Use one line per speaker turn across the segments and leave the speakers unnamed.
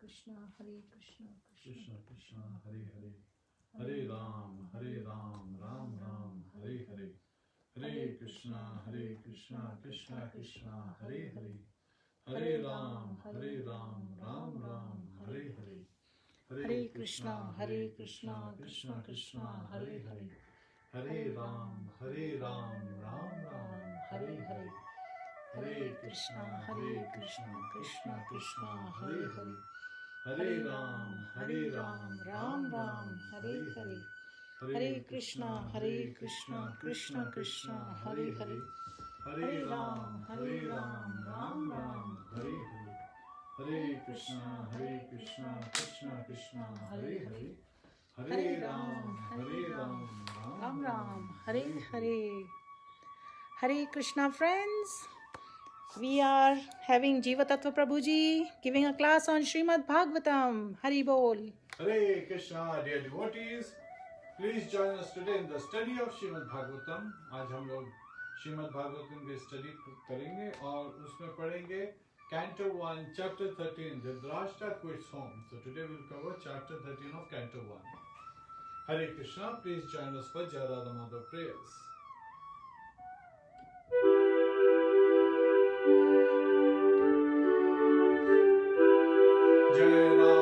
Krishna Krishna
Krishna Hare Hare, Hare Ram, Ram Ram, Hare Hare, Hare Krishna Krishna Krishna, Hare Hare, Hare Ram, Ram Ram, Hare Hare, Hare Krishna Krishna Krishna, Hare Hare, Hare Ram, Ram Ram, Hare Hare, Hare Krishna Krishna Krishna, Hare Hare, Hare Ram, Ram Ram, Hare Hare, Hare Krishna Krishna Krishna, Hare Hare, Hare Ram, Ram Ram, Hare Hare, Hare Krishna Krishna Krishna, Hare Hare, Hare Ram, Ram Ram,
Hare Hare. Hare Krishna friends. We are having Jiva Tattva Prabhuji giving a class on Srimad Bhagavatam. Hari Bol.
Hare Krishna, dear devotees. Please join us today in the study of Srimad Bhagavatam. आज हम लोग श्रीमद् भागवतम की study करेंगे और उसमें पढ़ेंगे Canto 1, Chapter 13, Dhritarashtra quits home. So today we will cover Chapter 13 of Canto 1. Hare Krishna, please join us for Jai Radha Madhav prayers. Jai Radha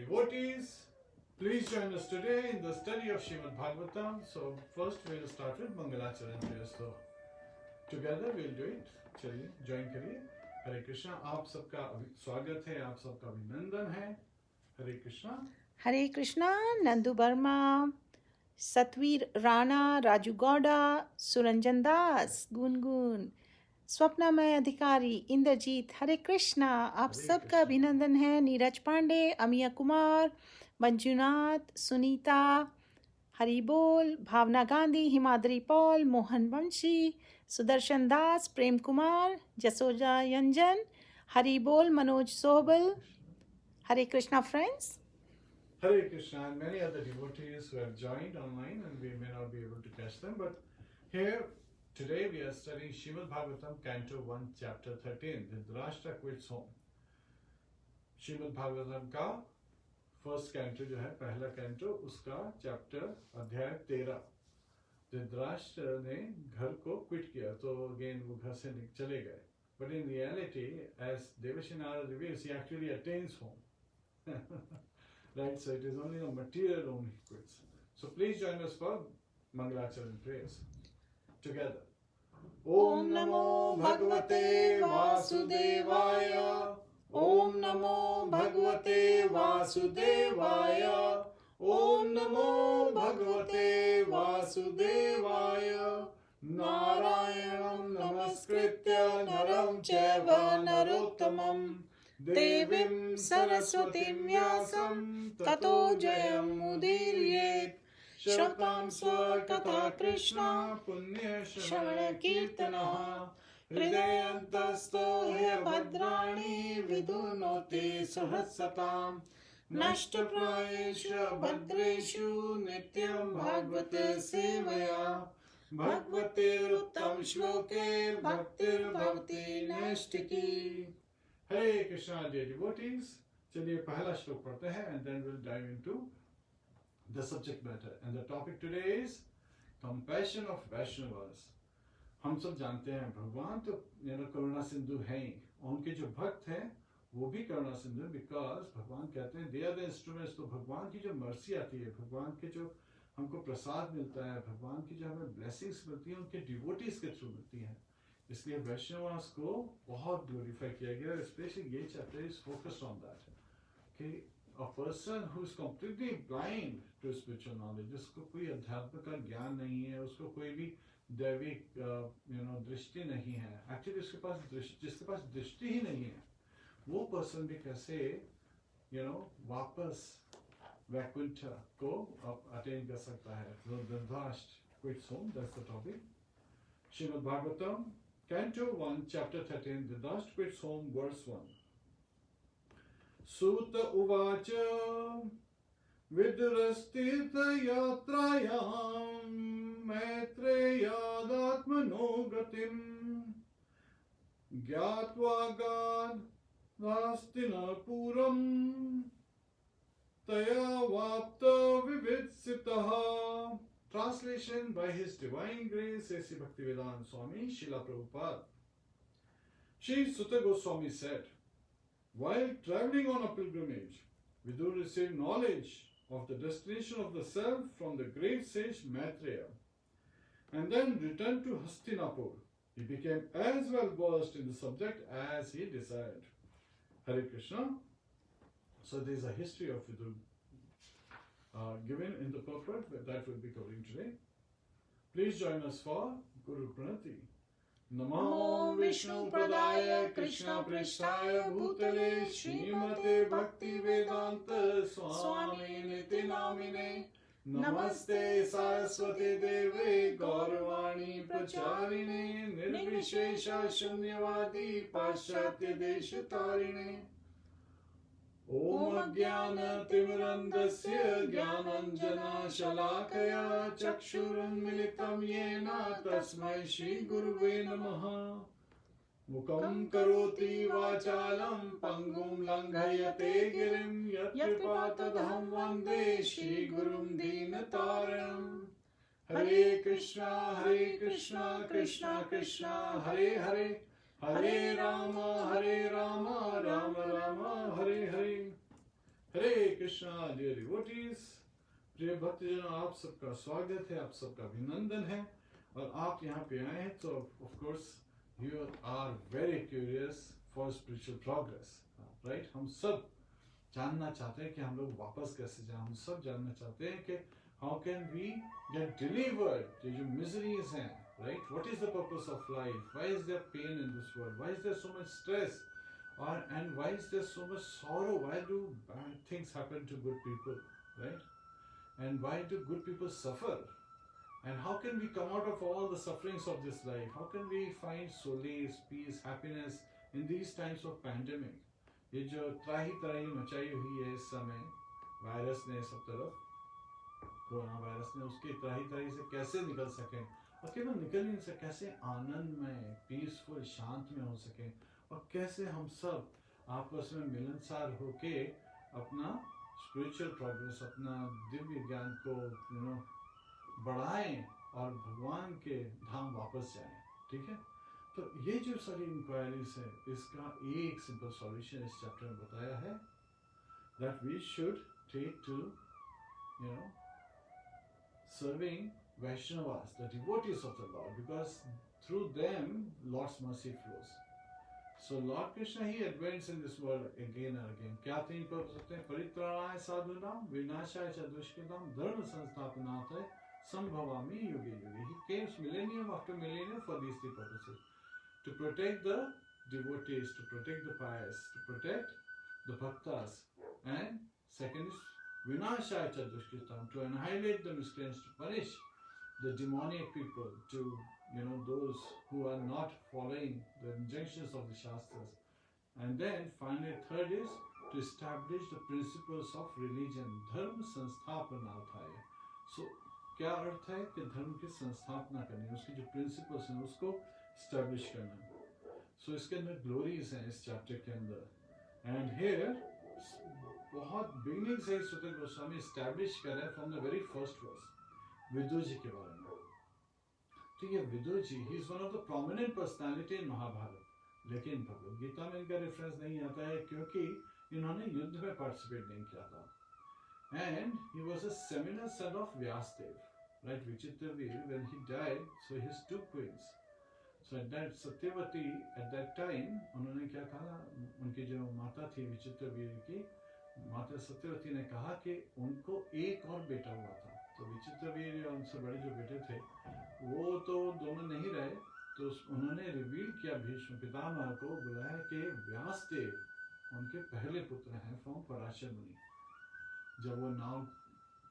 devotees, please join us today in the study of Srimad Bhagavatam. So first we will start with Mangalacharan prayers. So together we will do it. चलिए join करिए. हरे कृष्णा. आप सबका स्वागत है, आप सबका अभिनंदन है. हरे कृष्णा.
हरे कृष्णा. नंदू वर्मा, सतवीर राणा, राजू गौड़ा, सुरंजन दास, गुनगुन, स्वप्नामय अधिकारी, इंद्रजीत, हरे कृष्णा. आप सबका अभिनंदन है. नीरज पांडे, अमिया कुमार, मंजुनाथ, सुनीता, हरि बोल, भावना गांधी, हिमाद्री पॉल, मोहन वंशी, सुदर्शन दास, प्रेम कुमार, जसोजा यंजन, हरि बोल, Manoj Sohbal. Hare Krishna friends.
Hare Krishna, and many other devotees who have joined online, and we may not be able to catch them, but here today we are studying Srimad Bhagavatam, Canto 1, Chapter 13, Dhritarashtra quits home. Srimad Bhagavatam का first canto जो है, पहला canto, उसका chapter अध्याय 13. धृतराष्ट्र ने घर को quit किया, तो अगेन वो घर से चले गए. But in reality, as Devashi Narada reveals, he actually attains home. Right, so it is only the material only he quits. So please join us for Mangalacharan prayers together. Om Namo Bhagavate Vasudevaya. Om Namo Bhagavate Vasudevaya. Om Namo Bhagavate Vasudevaya. Narayanam Namaskritya Naram Chaiva Narottamam देवीं सरस्वतीं व्यासं ततो जयमुदीरयेत्. श्रोतां स्वकथा कृष्णा पुण्यश्रवणकीर्तनः. हृदयन्तस्थो ह्यभद्राणि विदुनोति सहस्रतां. नष्टप्रायेषु भद्रेषु नित्यं भागवत सेवया. भगवतेरुत्तम श्लोके भक्तिर्भवति नैष्ठिकी. Hare Krishna, dear devotees. चलिए पहला श्लोक पढ़ते हैं and then we'll dive into the subject matter. And the topic today is compassion of Vaishnavas. हम सब जानते हैं भगवान तो करुणा सिंधु हैं, उनके जो भक्त हैं वो भी करुणा सिंधु, because भगवान कहते हैं they are the instruments. तो भगवान की जो मर्सी आती है, भगवान के जो हमको प्रसाद मिलता है, भगवान की जो हमें ब्लेसिंग्स मिलती है, उनके डिवोटीज के थ्रू मिलती है. इसलिए वैष्णवास को बहुत ग्लोरीफाई किया गया. स्पेशली ये chapter is focused on that कि a person who is completely blind to spiritual knowledge, जिसको कोई अध्यात्म का ज्ञान नहीं है, उसको कोई भी दैविक दृष्टि नहीं है, एक्चुअली उसके पास जिसके पास दृष्टि ही नहीं है, वो पर्सन भी कैसे वापस वैकुंठ को अटेन कर सकता है. Dhritarashtra quits home, that's the topic. Shrimad Bhagavatam Canto 1, Chapter 13, Dhritarashtra quits home, verse 1. Sutta uvacha vidurastirtha yatrayam maitreyadatmano gatim gyatva gadhastinapuram taya vapta vividsitaha. Translation by His Divine Grace, A.C. Bhaktivedanta Swami, Srila Prabhupada. Shri Sutta Goswami said, while traveling on a pilgrimage, Vidur received knowledge of the destination of the self from the great sage Maitreya, and then returned to Hastinapur. He became as well versed in the subject as he desired. Hare Krishna. So there is a history of Vidur given in the purport that we'll be covering today. Please join us for Guru Pranati. Namo Vishnu Pradaya Krishna Prishtaya Bhutale Srimate Bhakti Vedanta Swami Niti Namine. Namaste Saraswati Deve Gauravani Pracharine Nirvishesha Shunyavadi Paschatya Deshatarine. Om Jnana Timirandasya Jnananjana Shalakaya Chakshuram Militam Yena Tasmai Shri Guruve Namaha. Mukam Karoti Vachalam Pangum Langhayate Girim Yatripatadham Vande Shri Gurum Dinataram. Hare Krishna, Krishna Krishna, Hare Hare, Hare Rama, Rama Rama, Hare Hare. Hare Krishna, dear devotees. प्रिय भक्तजनों, आप सबका स्वागत है, आप सबका अभिनंदन है। और आप यहाँ पे आए हैं तो of course you are very curious for spiritual progress, right? हम सब जानना चाहते हैं कि हम लोग वापस कैसे जाएं। हम सब जानना चाहते हैं कि how can we get delivered, ये जो miseries हैं, right? What is the purpose of life? Why is there pain in this world? Why is there so much stress? And why is there so much sorrow? Why do bad things happen to good people, right? And why do good people suffer? And how can we come out of all the sufferings of this life? How can we find solace, peace, happiness in these times of pandemic? ये जो त्राही त्राही मचाई हुई है इस समय virus ने सब तरफ, कोरोना वायरस ने, उसकी त्राही त्राही से कैसे निकल सकें, और केवल निकल नहीं सके, कैसे आनंद में, पीसफुल, शांत में हो सके, और कैसे हम सब आपस में मिलनसार होके अपना स्पिरिचुअल प्रोग्रेस, अपना दिव्य ज्ञान को बढ़ाएं और भगवान के धाम वापस जाएं। ठीक है, तो ये जो सारी इंक्वायरीज है, इसका एक सिंपल सॉल्यूशन इस चैप्टर में बताया है, that we should take to serving Vaishnavas, the devotees of the Lord, because through them Lord's mercy flows. So Lord Krishna, he advents in this world again and again. क्या तीन purpose होते हैं? परित्राणाय साधूनां, विनाशाय च दुष्कृतां, धर्म संस्थापनार्थाय संभवामि युगे युगे. He came millennium after millennium for these three purposes: to protect the devotees, to protect the pious, to protect the bhaktas, and second is vinashaya cha dushkritam, to annihilate the miscreants, to punish the demoniac people, to those who are not following the injunctions of the Shastras. And then finally third is to establish the principles of religion, dharma संस्थापनार्थाय. So क्या अर्थ है कि धर्म की संस्थापना करनी, उसकी जो principles हैं उसको establish करना. So इसके अंदर ग्लोरीज हैं इस चैप्टर के अंदर. And here बहुत बिगनिंग से सुतक गोस्वामी establish कर रहे हैं from the very first verse Vidur ji के बारे में. तो ये Vidur ji, he is one of the prominent personality in Mahabharat, लेकिन भगवद गीता में इनका रेफरेंस नहीं आता है क्योंकि इन्होंने युद्ध में पार्टिसिपेट नहीं किया था. And he was a seminal son of Vyasdev, right? Vichitraveer, when he died, so his two queens. So at that Satyavati, at that time, उन्होंने क्या कहा, उनकी जो माता थी विचित्रवीर की माता सत्यवती ने कहा कि उनको एक और बेटा हुआ था. तो विचित्रवीर और उनसे बड़े जो बेटे थे वो तो दोनों नहीं रहे, तो उन्होंने रिवील किया, भीष्म पितामह को बुलाया कि व्यासदेव उनके पहले पुत्र हैं फ्रॉम पराशर मुनि. जब वो नाव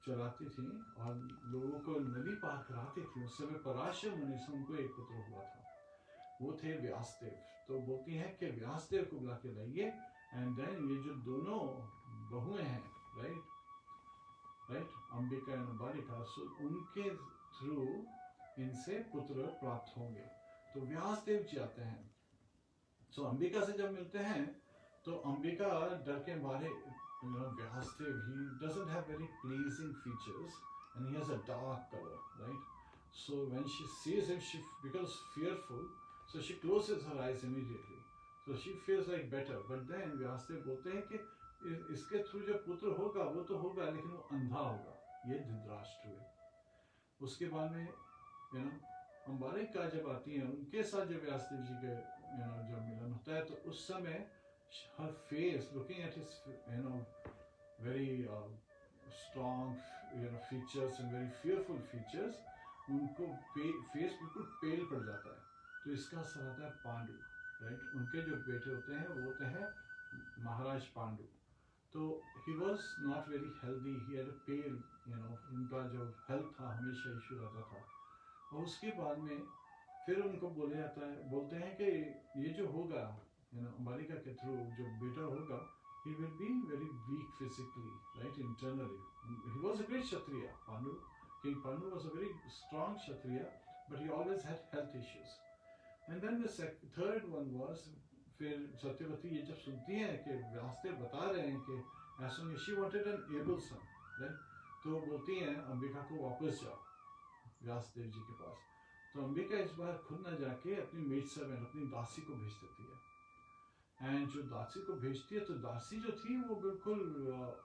चलाती थी और लोगों को नदी पार कराती थी, उस समय पराशर मुनि से उनको एक पुत्र हुआ था, वो थे व्यासदेव. तो बोलती हैं कि व्यासदेव को बुला के लाइए. एंड देन ये जो दोनों बहुएं हैं, राइट, अंबिका एंड अंबालिका, सो उनके थ्रू इनसे पुत्र प्राप्त होंगे. तो व्यासदेव जी आते हैं. सो अंबिका से जब मिलते हैं तो अंबिका डर के मारे, Vyasdev, he doesn't have very pleasing features and he has a dark color, right? So when she sees him, she becomes fearful, so she closes her eyes immediately. So she feels like better. But then Vyasdev बोलते हैं कि इसके through जो पुत्र होगा वो तो होगा, लेकिन वो अंधा होगा. ये धृतराष्ट्र हुए. उसके बाद में अंबालिका जब आती हैं, उनके साथ जब व्यासदेव जी के जब मिलन होता है, तो उस समय her face, looking at his very strong features and very fearful features, उनको फेस बिल्कुल पेल पड़ जाता है. तो इसका असर आता है पांडु, राइट. उनके जो बेटे होते हैं वो होते हैं महाराज पांडु. तो he was not very healthy, he had a pale, उनका जो हेल्थ था हमेशा इशू रहता था. और उसके बाद में फिर उनको बोलते हैं कि ये जो होगा अंबालिका के थ्रू जो बेटा होगा, he will be very weak physically, right, internally. He was a great Kshatriya, Pandu. King Pandu was a very strong Kshatriya, but he always had health issues. And then the third one was, फिर सत्यवती ये जब सुनती हैं कि व्यासदेव बता रहे हैं कि ऐसा, she wanted an able son, right? तो बोलती हैं अंबिका को वापस जाओ व्यासदेव जी के पास. तो अंबिका इस बार खुद न जाके अपनी मेड सर्वेंट, अपनी दासी को भेज देती है. एंड जो दासी को भेजती है, तो दासी जो थी वो बिल्कुल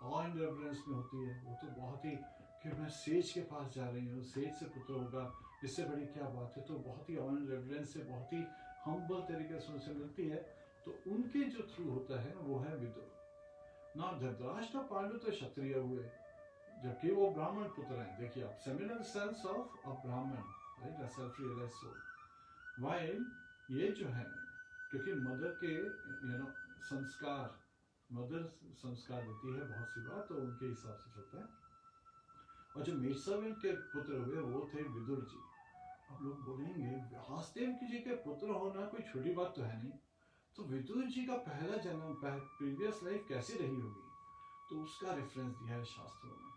ऑ एंड रेवरेंस में होती है। वो तो बहुत ही कि मैं सेज के पास जा रही हूँ, सेज से पुत्र होगा, इससे बड़ी क्या बात है। तो बहुत ही ऑ एंड रेवरेंस से, बहुत ही हम्बल तरीके से उनसे मिलती है। तो उनके जो थ्रू होता है वो है विदुर ना। धृतराष्ट्र पांडु तो क्षत्रिय हुए, जबकि वो ब्राह्मण पुत्र हैं। देखिए आप, seminal sense of a Brahmin, right, a self realise soul. While ये जो है, क्योंकि मदर के संस्कार, मदर संस्कार देती है बहुत सी बात, तो उनके हिसाब से चलता है। और जो मेडसर्वेंट के पुत्र हुए वो थे विदुर जी। अब लोग बोलेंगे व्यासदेव जी के पुत्र होना कोई छोटी बात तो है नहीं, तो विदुर जी का पहला जन्म, प्रीवियस लाइफ कैसी रही होगी, तो उसका रेफरेंस दिया है शास्त्रों में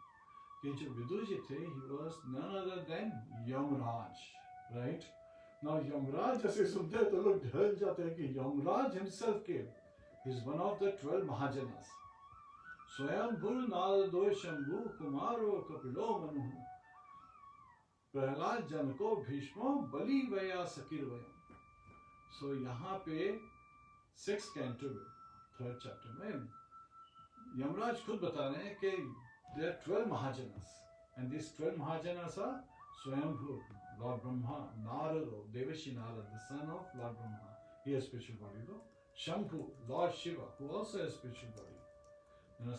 कि जो विदुर जी थे, he was none other than Yamraj, right. Now Yamraj जैसे सुनते हैं तो लोग डर जाते हैं कि यमराज हिमसेल्फ के इज वन ऑफ द 12 महाजनस। स्वयंभू नारदो शंभु कुमारो कपिलो मनु, प्रहलाद जनको भीष्मो बलि वया सकीर्वयम्। सो यहाँ पे 6th कैंटो में 3rd चैप्टर में यमराज खुद बता रहे हैं कि there are 12 mahajans, and these 12 mahajans are Swayambhu, Lord Brahma, Narada, Devashi Narada, the son of Lord Brahma, he has spiritual body though. Shambhu, Lord Shiva, who also has spiritual body,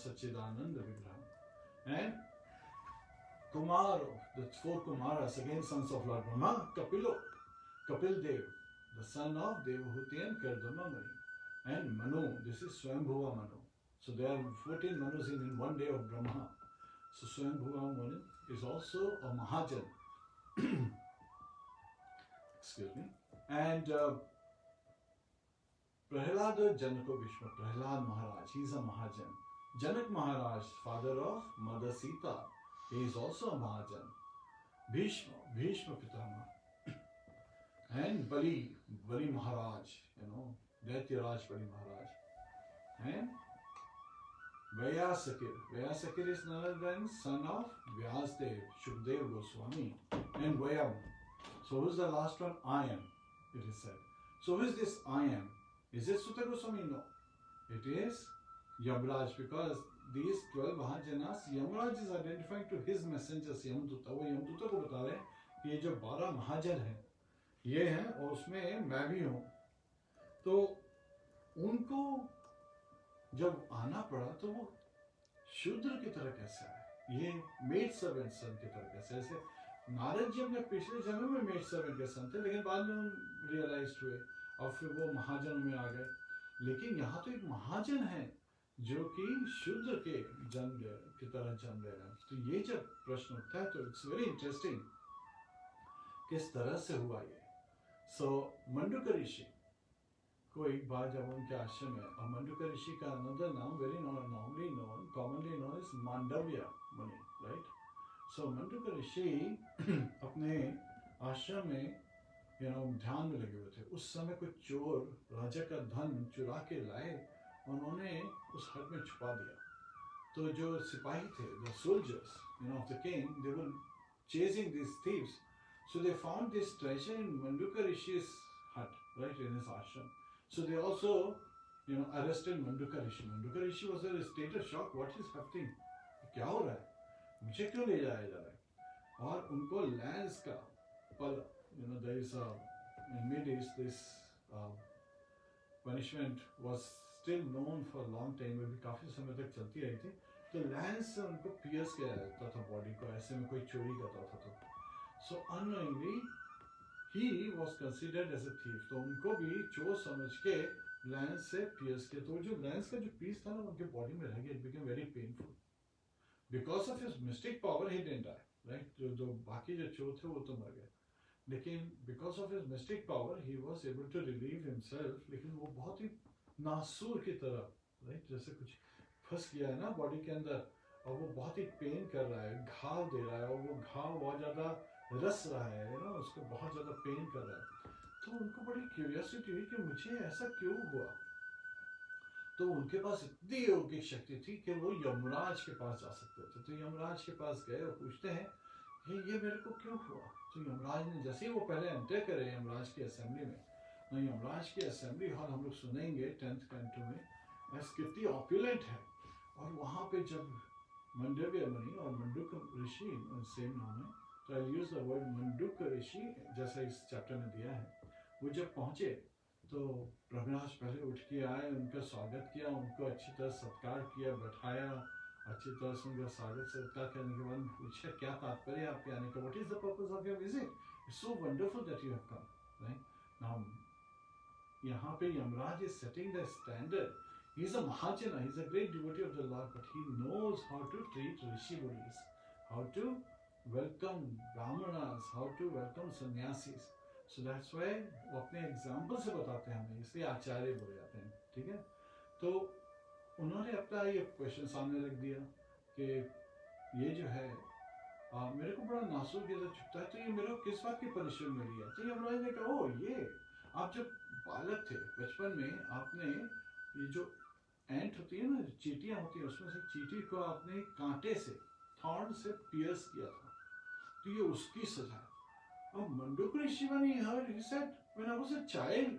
Satchidananda Vigraha. And Kumaro, the 4 Kumaras, again sons of Lord Brahma. Kapilo, Kapil Dev, the son of Devahuti and Kardama Mani. And Manu, this is Swayambhuva Manu. So there are 14 Manus in one day of Brahma. So Swayambhuva Manu is also a Mahajan. Excuse me. And Prahlad Janako Bhishma, Prahlad Maharaj, he is a Mahajan. Janak Maharaj, father of Mother Sita, he is also a Mahajan. Bhishma, Bhishma Pitama. And Bali Maharaj, Daityaraj Bali Maharaj. And Vyasakir is none other than son of Vyasdev, Shukdev Goswami. And Vyam. So who's the last one? I am, it is said. So who is this I am? Is it Sutta Goswami? No. It is Yamraj, because these 12 Mahajanas, Yamraj is identifying to his messengers, Yamduta. वो यमदूता को बता रहे हैं कि ये जो 12 महाजन हैं, ये हैं और उसमें मैं भी हूँ। तो उनको जब आना पड़ा तो वो शूद्र की तरह कैसे आए, ये मेड सर्वेंट सन की तरह कैसे। ऐसे नारद जी अपने पिछले जन्म में मेड सर्वेंट के सन थे, लेकिन बाद में रियलाइज हुए और फिर वो महाजन में आ गए। लेकिन यहाँ तो एक महाजन है जो कि शूद्र के जन्म की तरह जन्म ले रहे हैं। तो ये जब प्रश्न उठता है तो इट्स वेरी इंटरेस्टिंग किस तरह से हुआ ये। सो मंडूक ऋषि को एक बार जब उनके आश्रम में, और मंडूक ऋषि का अनदर नाम very normally known, commonly known is Mandavya Muni, right. सो मंडूक ऋषि अपने आश्रम में ध्यान में लगे हुए थे। उस समय कुछ चोर राजा का धन चुरा के लाए, उन्होंने उस हट में छुपा दिया। तो जो सिपाही थे, the soldiers of the king, they were chasing these thieves. So they found this treasure in Manduka Rishi's hut, right, in his ashram. So they also arrested Manduka Rishi. Manduka Rishi was in a state of shock. What is happening? क्या हो रहा है, मुझे क्यों ले जाया जा रहा है। और उनको लैंस का पल, there is in Mid East this punishment was still known for a long time, अभी काफी समय तक चलती रही थी। तो लैंस से उनको पियर्स किया जाता था बॉडी को, ऐसे में कोई चोरी करता था तो। So unknowingly he was considered as a thief, तो उनको भी चोर समझ के लैंस से पियर्स किया। तो जो लैंस का जो पीस था ना उनके बॉडी में रह गया, it became very painful. Because of his mystic power he didn't die, right. जो बाकी जो चोर थे वो तो मर गए, लेकिन because of his mystic power he was able to relieve himself. लेकिन वो बहुत ही नासूर की तरह, राइट, जैसे कुछ फंस गया है ना बॉडी के अंदर, और वो बहुत ही पेन कर रहा है, घाव दे रहा है, और वो घाव बहुत ज्यादा रस रहा है उसको बहुत ज्यादा पेन कर रहा है। तो उनको बड़ी क्यूरियोसिटी हुई कि मुझे ऐसा क्यों हुआ। तो उनके पास इतनी योगिक शक्ति थी कि वो यमराज के पास जा सकते थे। तो यमराज के पास गए और पूछते हैं ये मेरे को क्यों हुआ। तो यमराज ने जैसे ही वो पहले एंटर करे यमराज की असेंबली में, ना यमराज की असेंबली हॉल हम लोग सुनेंगे 10th कैंटो में एस कितनी ऑप्युलेंट है। और वहाँ पे जब मंडव्य मुनि और मंडूक ऋषि सेम नाम है, तो आई यूज द वर्ड मंडूक ऋषि जैसा इस चैप्टर में दिया है, वो जब पहुँचे तो प्रभुराज पहले उठ के आए, उनका स्वागत किया, उनको अच्छी तरह सत्कार किया, बैठाया, अच्छी तरह से उनका स्वागत सत्कार करने के बाद पूछा क्या तात्पर्य है आपके आने का, what is the purpose of your visit, it's so wonderful that you have come, right. Now यहाँ पे Yamraj is setting the standard. He is a mahajana, he is a great devotee of the lord, but he knows how to treat rishi munis, how to welcome brahmanas, how to welcome sannyasis. So that's why वो अपने example से बताते हैं हमें, इसलिए आचार्य बोले जाते हैं, ठीक है। तो उन्होंने अपना ये क्वेश्चन सामने रख दिया कि ये जो है मेरे को बड़ा नासुक जैसा चुपता है, तो ये मेरे को किस बात की पनिशमेंट मिली है। तो यमराज ने कहा ओ ये आप जब बालक थे बचपन में, आपने ये जो एंट होती है ना, चींटियां होती है, उसमें से चींटी को आपने कांटे से, थॉर्न से पियर्स किया था, तो ये उसकी सजा है। अब मंडूक ऋषि when he heard, he said, when I was a child,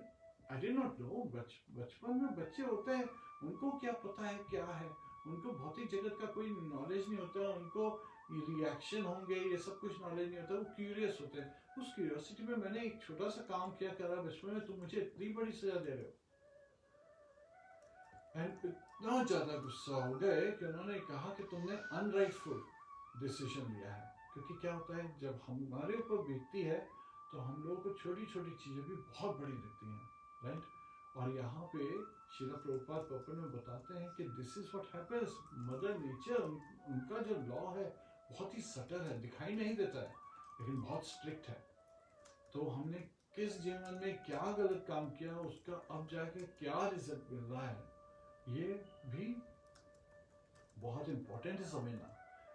I did not know, बचपन में बच्चे होते हैं, उनको क्या पता है क्या है, उनको भौतिक जगत का कोई नॉलेज नहीं होता, उनको रिएक्शन होंगे ये सब कुछ नॉलेज नहीं होता, वो क्यूरियस होते हैं। उस क्यूरियोसिटी में मैंने एक छोटा सा काम किया करा बचपन में, तुम मुझे इतनी बड़ी सजा दे रहे हो। एंड इतना ज्यादा गुस्सा हो गए कि उन्होंने कहा कि तुमने अनराइटफुल डिसीजन लिया है। क्योंकि क्या होता है जब हमारे ऊपर बीतती है तो हम लोगों को छोटी छोटी चीजें भी बहुत बड़ी लगती हैं, राइट। और यहाँ पे श्रील प्रभुपाद पपन में बताते हैं कि this is what happens, mother nature, उनका जो लॉ है बहुत ही सटल है, दिखाई नहीं देता है, लेकिन बहुत स्ट्रिक्ट है। तो हमने किस जीवन में क्या गलत काम किया, उसका अब जाके क्या रिजल्ट मिल रहा है, ये भी बहुत इंपॉर्टेंट है समझना।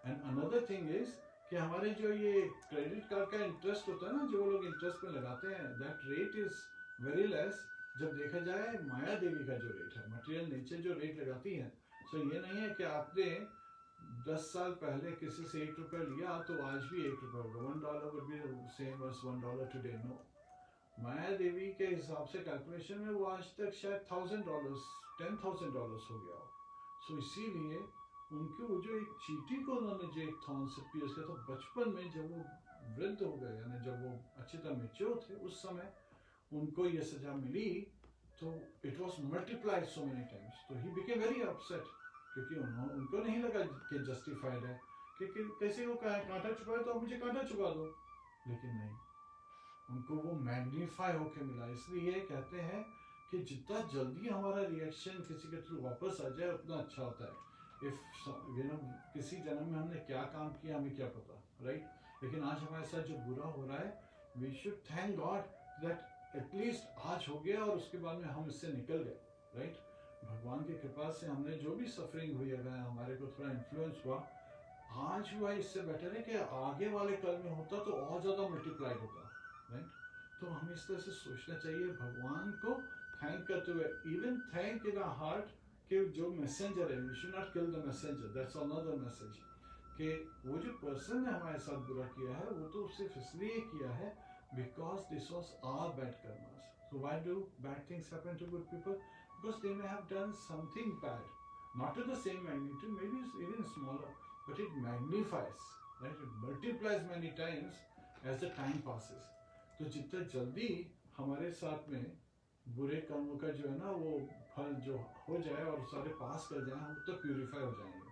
एंड अनदर थिंग इज कि हमारे जो ये क्रेडिट कार्ड का इंटरेस्ट होता है ना, जो लोग इंटरेस्ट में लगाते हैं, that rate is very less जब देखा जाए माया देवी का जो रेट है, मटेरियल नेचर जो रेट लगाती है। सो ये नहीं है कि आपने 10 साल पहले किसी से ₹1 लिया तो आज भी ₹1 होगा, $1 would be the same as $1 today, no। माया देवी के हिसाब से कैलकुलेशन में वो आज तक शायद $1,000 $10,000 हो गया हो। सो इसीलिए उनके वो जो एक चींटी को उन्होंने जो एक थॉर्न से पियर्स किया, तो बचपन में जब वो वृद्ध हो गए, यानी जब वो अच्छी तरह मेच्योर थे, उस समय उनको ये सजा मिली, तो it was multiplied so many times. तो ही बिकेम वेरी अपसेट, क्योंकि उनको नहीं लगा कि जस्टिफाइड है, क्योंकि कैसे वो कांटा चुकाए तो मुझे कांटा चुका दो, लेकिन नहीं, उनको वो मैग्नीफाई होके मिला। इसलिए कहते हैं कि जितना जल्दी हमारा रिएक्शन किसी के थ्रू वापस आ जाए उतना अच्छा होता है। इफ यू नो किसी जन्म में हमने क्या काम किया हमें क्या पता, राइट। लेकिन आज हमारे साथ जो बुरा हो रहा है, we should thank God that at least आज हो गया और उसके बाद में हम इससे निकल गए, राइट। भगवान की कृपा से हमने जो भी सफरिंग हुई, अगर हमारे को थोड़ा इन्फ्लुएंस हुआ, आज हुआ, इससे बेटर है कि आगे वाले कल में होता तो और ज़्यादा मल्टीप्लाई होता, राइट। तो हमें इस तरह से सोचना चाहिए, भगवान को थैंक करते हुए, even thank in our heart कि जो मैसेंजर है, we should not kill the messenger, that's another message, कि वो जो पर्सन ने हमारे साथ बुरा किया है वो तो सिर्फ इसलिए किया है because this was our bad karmas. So why do bad things happen to good people? Because they may have done something bad, not to the same magnitude, maybe it's even smaller, but it magnifies, right? It multiplies many times as the time passes. तो जितना जल्दी हमारे साथ में बुरे कर्मों का जो है ना वो फल जो हो जाए और सारे पास कर जाए, हम तो प्यूरिफाई हो जाएंगे।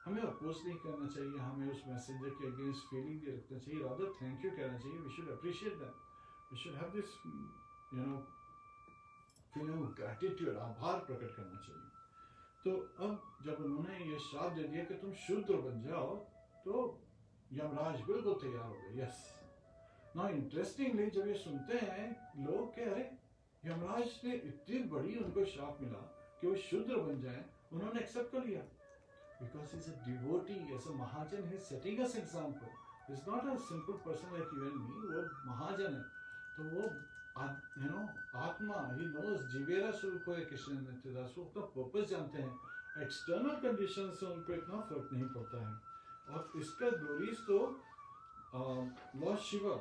हमें अपोज नहीं करना चाहिए, हमें उस मैसेंजर के अगेंस्ट फीलिंग भी रखना चाहिए, रादर थैंक यू कहना चाहिए। We should appreciate that, we should have this you know feeling of gratitude, आभार प्रकट करना चाहिए। तो अब जब उन्होंने ये श्राप दे दिया कि तुम शूद्र बन जाओ, तो यमराज बिल्कुल तैयार हो गए। यस, ना इंटरेस्टिंगली जब ये सुनते हैं लोग कि अरे यमराज ने इतनी बड़ी उनको श्राप मिला कि वो शूद्र बन जाए, उन्होंने एक्सेप्ट कर लिया। Because is a devotee, as a mahajan, he is setting us example. Is not a simple person like you and me, वो महाजन है। तो वो यू नो आत्मा, ही नोज जीवेरा स्वरूप है कृष्ण नित्यदास, वो अपना पर्पस जानते हैं। एक्सटर्नल कंडीशन से उनको इतना फर्क नहीं पड़ता है। और इसका ग्लोरीज तो लॉर्ड शिवा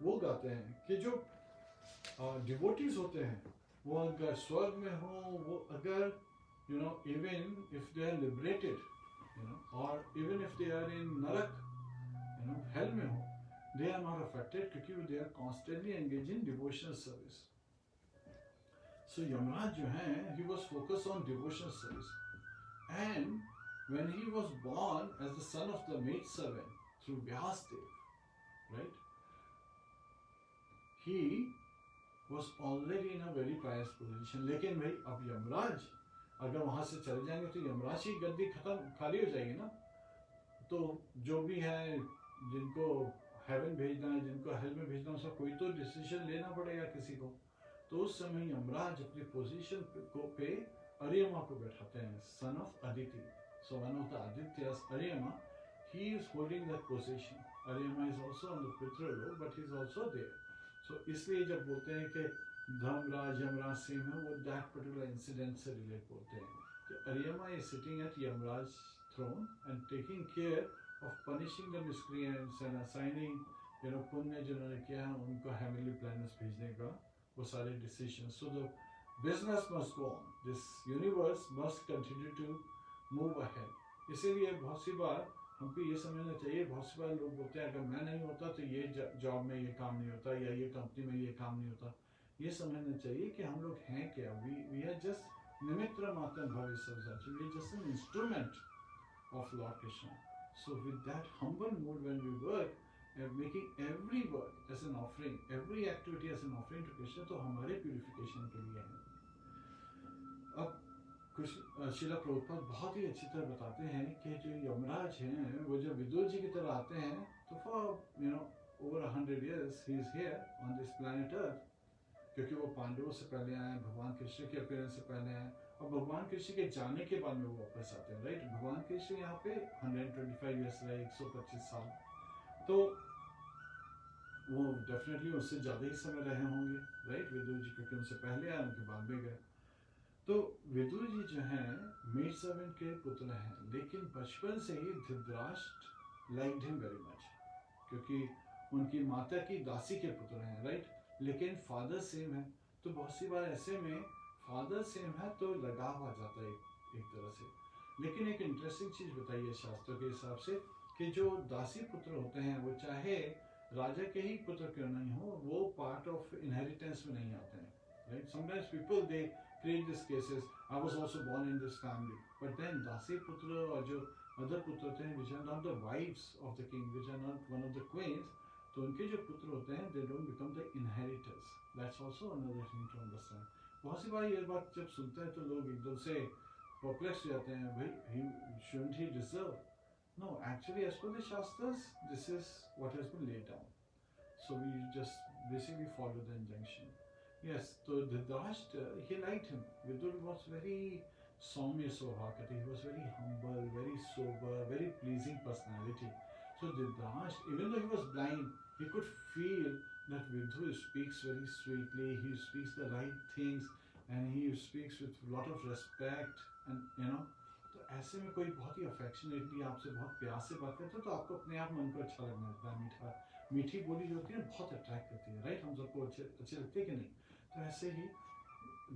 वो गाते हैं कि जो डिवोटीज होते हैं, वो अगर स्वर्ग में हो, वो अगर even if they are liberated, or even if they are in नरक, hell में हो, they are not affected क्योंकि they are constantly engaged in devotional service. So Yamraj जो है, he was focused on devotional service, and when he was born as the son of the maid servant through Vyasdev, right, he was already in a very pious position. लेकिन भाई अब यमराज अगर वहां से चले जाएंगे तो यमराज की गद्दी खत्म खाली हो जाएगी ना, तो जो भी है जिनको हेवन भेजना है, जिनको हेल में भेजना है, उसका कोई तो डिसीजन लेना पड़ेगा किसी को। तो उस समय यमराज अपनी पोजीशन को पे अरियमा को बैठाते हैं, son of Aditi. So one of the Adityas Aryama, he is holding that position. Aryama is also on the Pitrloka but he is also there. So इसलिए जब बोलते हैं कि धर्मराज यमराज सेम है, वो दैट पर्टिकुलर इंसिडेंट से रिलेट बोलते हैं कि Aryama is sitting at Yamraj throne and taking care of punishing the miscreants and assigning पुण्य जिन्होंने किया है उनको heavenly planets भेजने का वो सारे decisions. So the business must go on. This universe must continue to move ahead. इसीलिए बहुत सी बार हमको ये समझना चाहिए, बहुत सी बार लोग बोलते हैं अगर मैं नहीं होता तो ये जॉब में ये काम नहीं होता या ये कंपनी में ये काम नहीं होता। ये समझना चाहिए कि हम लोग हैं क्या, we are just निमित्त मात्र भव्य सब्जाची, we are just an instrument of Lord Krishna. So with that humble mood when we work and making every work as an offering, every activity as an offering to Krishna, तो हमारे purification के लिए है। अब श्रीला प्रभुपाद बहुत ही अच्छी तरह बताते हैं कि जो यमराज हैं वो जब विदुर जी की तरह आते हैं तो for over 100 years he is here on this planet Earth, क्योंकि वो पांडवों से पहले आए, भगवान कृष्ण के अपीयरेंस से पहले आए और भगवान कृष्ण के जाने के बाद में वो वापस आते हैं, राइट। भगवान कृष्ण यहाँ पे 125 ईयर्स रहे, 125 साल, तो वो डेफिनेटली उससे ज़्यादा ही समय रहे होंगे, राइट। विदुर जी क्योंकि उनसे पहले आए, उनके बाद में गए। तो विदुर जी जो हैं मेड सर्वेंट के पुत्र हैं, लेकिन बचपन से ही Dhritarashtra liked him very much, क्योंकि उनकी माता की दासी के पुत्र हैं, राइट। लेकिन फादर सेम है, तो बहुत सी बार ऐसे में फादर सेम है तो लगाव आ जाता है एक तरह से। लेकिन एक इंटरेस्टिंग चीज बताइए शास्त्रों के हिसाब से कि जो दासी पुत्र होते हैं वो चाहे राजा के ही पुत्र क्यों नहीं हो, वो पार्ट ऑफ इनहेरिटेंस में नहीं आते हैं, right. Sometimes people they create these cases, I was also born in this family, but then दासी पुत्र और जो अदर पुत्र होते हैं which are not the wives of the king, which are not one of the queens, तो उनके जो पुत्र होते हैं they don't become the inheritors. That's also another thing to understand. बहुत सी बार ये बात जब सुनते हैं तो लोग एकदम से perplexed हो जाते हैं, भाई shouldn't he deserve? No, actually as per the Shastras, this is what has been laid down. So we just basically follow the injunction. Yes, so Dhritarashtra, he liked him. Vidur was very Saumya Swabhakati. He was very humble, very sober, very pleasing personality. So Dhritarashtra, even though he was blind, he could feel that Vidur speaks very sweetly. He speaks the right things, and he speaks with a lot of respect. And तो ऐसे में कोई बहुत ही affectionately आपसे बहुत प्यार से बात करता है तो आपको अपने आप मन को अच्छा लगने लगता है। मीठी बोली जो होती है बहुत अट्रैक्ट करती है, राइट। हम सबको अच्छे लगते हैं कि नहीं। तो ऐसे ही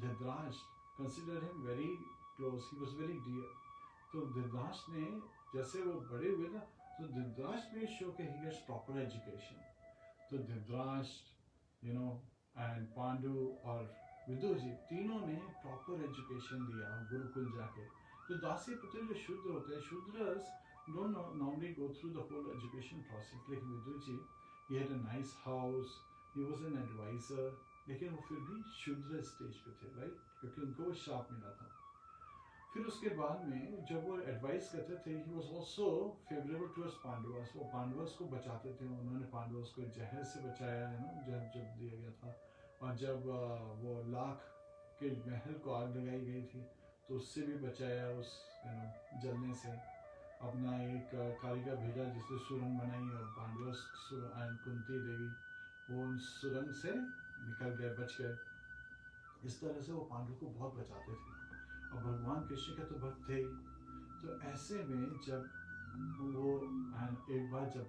Dhritarashtra consider him very close, he was very dear. तो धृतराष्ट्र ने जैसे वो बड़े हुए ना, तो धृतराष्ट्र में शो के ही गेट्स प्रॉपर एजुकेशन। तो धृतराष्ट्र एंड पांडु और विदुर जी तीनों ने प्रॉपर एजुकेशन दिया गुरुकुल जाके। तो दासी पुत्र जो शूद्र होते हैं, Shudras don't normally go through the whole education process. Like Vidur ji, he had a nice house, he was an advisor, लेकिन वो फिर भी शूद्र स्टेज पे थे, राइट, क्योंकि उनको वो शाप मिला था। फिर उसके बाद में जब वो एडवाइस करते थे, he was also favorable towards Pandavas, वो पांडवास को बचाते थे। उन्होंने पांडवास को जहर से बचाया है ना, जब दिया गया था। और जब वो लाख के महल को आग लगाई गई थी तो उससे भी बचाया, उस जलने से। अपना एक कारीगर भेजा जिससे सुरंग बनाई और पांडवस कुंती देवी वो उन सुरंग से निकल गए, बच गए। इस तरह से वो पांडव को बहुत बचाते थे और भगवान कृष्ण के तो भक्त थे ही। तो ऐसे में जब वो एक बार जब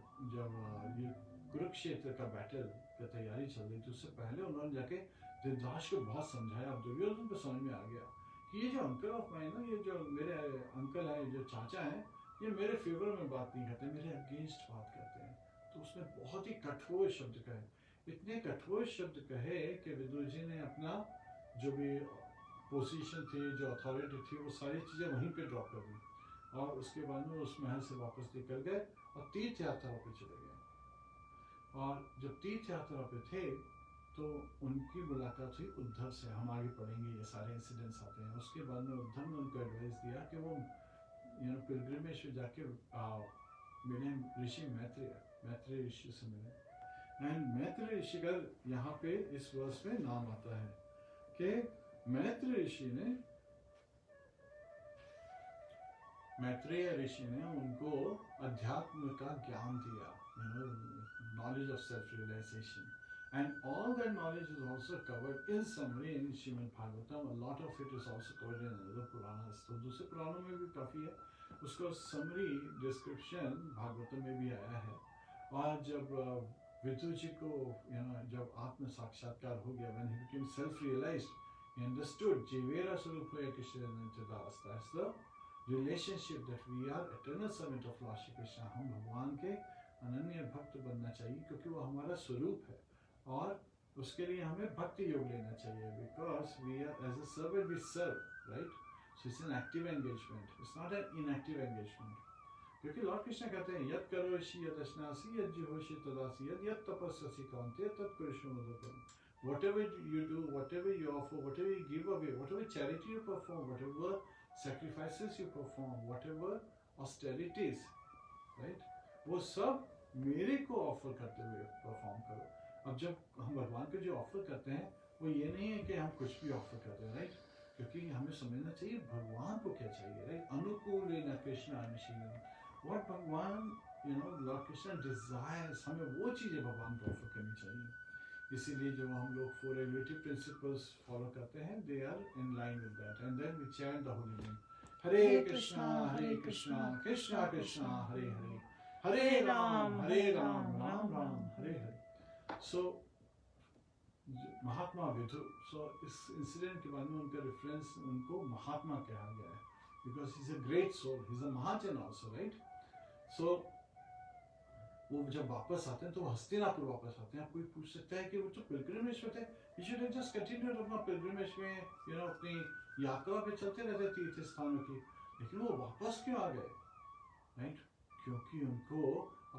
ये कुरुक्षेत्र का बैटल की तैयारी चल रही थी, उससे पहले उन्होंने जाके धृतराष्ट्र को बहुत समझाया। अब दुर्योधन को समझ में आ गया कि ये जो अंकल ऑफ माइन ना, ये जो मेरे अंकल हैं, जो चाचा हैं, ये मेरे फेवर में बात नहीं करते, मेरे अगेंस्ट बात करते हैं। तो उसने बहुत ही कठोर शब्द कहे, इतने कठोर शब्द कहे कि विदुर जी ने अपना जो भी पोजीशन थी, जो अथॉरिटी थी, वो सारी चीज़ें वहीं पे ड्रॉप कर दी और उसके बाद में उस महल से वापस निकल गए और तीर्थ यात्रा पे चले गए। और जब तीर्थ यात्रा पे थे तो उनकी मुलाकात हुई उद्धव से। हम आगे पढ़ेंगे, ये सारे इंसिडेंट्स आते हैं। उसके बाद में उद्धव ने उनको एडवाइस दिया कि वो पिलग्रिमेज में जाके मिले ऋषि मैत्रेय ऋषि से मिले। एंड मैत्रेय ऋषि का यहाँ पे इस वर्ष में नाम आता है कि मैत्रेय ऋषि ने उनको अध्यात्म का ज्ञान दिया, knowledge of self-realization, and all that knowledge is also covered in summary in Srimad Bhagavatam. A lot of it is also covered in other Puranas. तो दूसरे पुराणों में भी काफी है, उसका समरी डिस्क्रिप्शन भागवतम में भी आया है। और जब विदुर जी को जब आत्म साक्षात्कार हो गया, when he became self-realized, he understood Jivera Sarupaya Krishna Nityadasa. That's the relationship that we are eternal summit of Lord Shri Krishna. हम भगवान के अनन्य भक्त बनना चाहिए क्योंकि वो हमारा स्वरूप है, और उसके लिए हमें भक्ति योग लेना चाहिए, because we are as a servant we serve, right? So it's an active engagement, it's not an inactive engagement. क्योंकि लॉर्ड कृष्ण कहते हैं यत् करोषि यत् अश्नासि यत् जिहोषि तदासि यत् तपस्यसि कौन्तेय तत् कुरुष्व मधुकरम्. Whatever you do, whatever you offer, whatever you give away, whatever charity you perform, whatever sacrifices you perform, whatever austerities, right? वो सब मेरे को ऑफर करते हुए परफॉर्म करो। अब जब हम भगवान को जो ऑफर करते हैं वो ये नहीं है कि हम कुछ भी ऑफर करते हैं, राइट? क्योंकि हमें समझना चाहिए भगवान को क्या चाहिए, राइट? अनुकूल न कृष्ण अनुशीलन, व्हाट भगवान लॉर्ड कृष्ण डिजायर्स, हमें वो चीजें भगवान को ऑफर करनी चाहिए। इसीलिए जो हम लोग 4 regulative principles फॉलो करते हैं, they are in line with that, and then we chant the holy name Hare Krishna Krishna Krishna Hare Hare, Hare Ram Ram Ram Hare Hare. So Mahatma Vidur, so इस इंसिडेंट के बाद में उनका रेफरेंस उनको महात्मा कहा गया है, because he is a great soul, he is a mahajan also, right? So वो जब वापस आते हैं तो हस्तिनापुर वापस आते हैं। आप कोई पूछ सकता है कि वो तो पिलग्रिमेज पे थे, he should have just continued अपना पिलग्रिमेज में, अपनी यात्रा पे चलते रहते तीर्थ स्थानों की, लेकिन वो वापस क्यों आ गए, राइट? क्योंकि उनको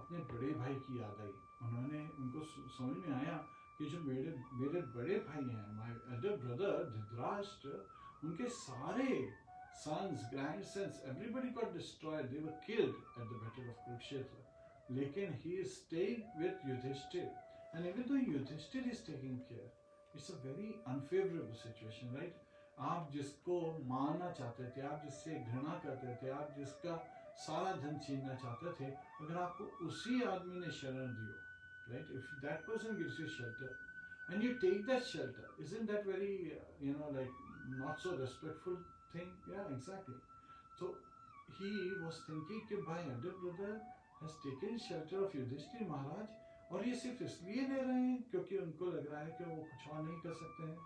अपने बड़े भाई की याद आई। उनको समझ में आया कि जो मेरे बड़े भाई हैं, माय एल्डर ब्रदर धृतराष्ट्र, उनके सारे sons, grandsons, everybody got destroyed, they were killed at the battle of Kurukshetra. Lekin he is staying with Yudhishthir, and even though Yudhishthir is taking care, it's a very unfavorable situation, right? आप जिसको मारना चाहते थे, आप जिससे घृणा करते थे, आप जिसका सारा धन छीनना चाहते थे, अगर आपको उसी आदमी ने शरण दियो, right? If that person gives you shelter and you take that shelter, isn't that very like not so respectful thing? Yeah, exactly. So he was thinking कि my elder brother has taken shelter of Yudhishthir Maharaj, और ये सिर्फ इसलिए ले रहे हैं क्योंकि उनको लग रहा है कि वो कुछ और नहीं कर सकते हैं,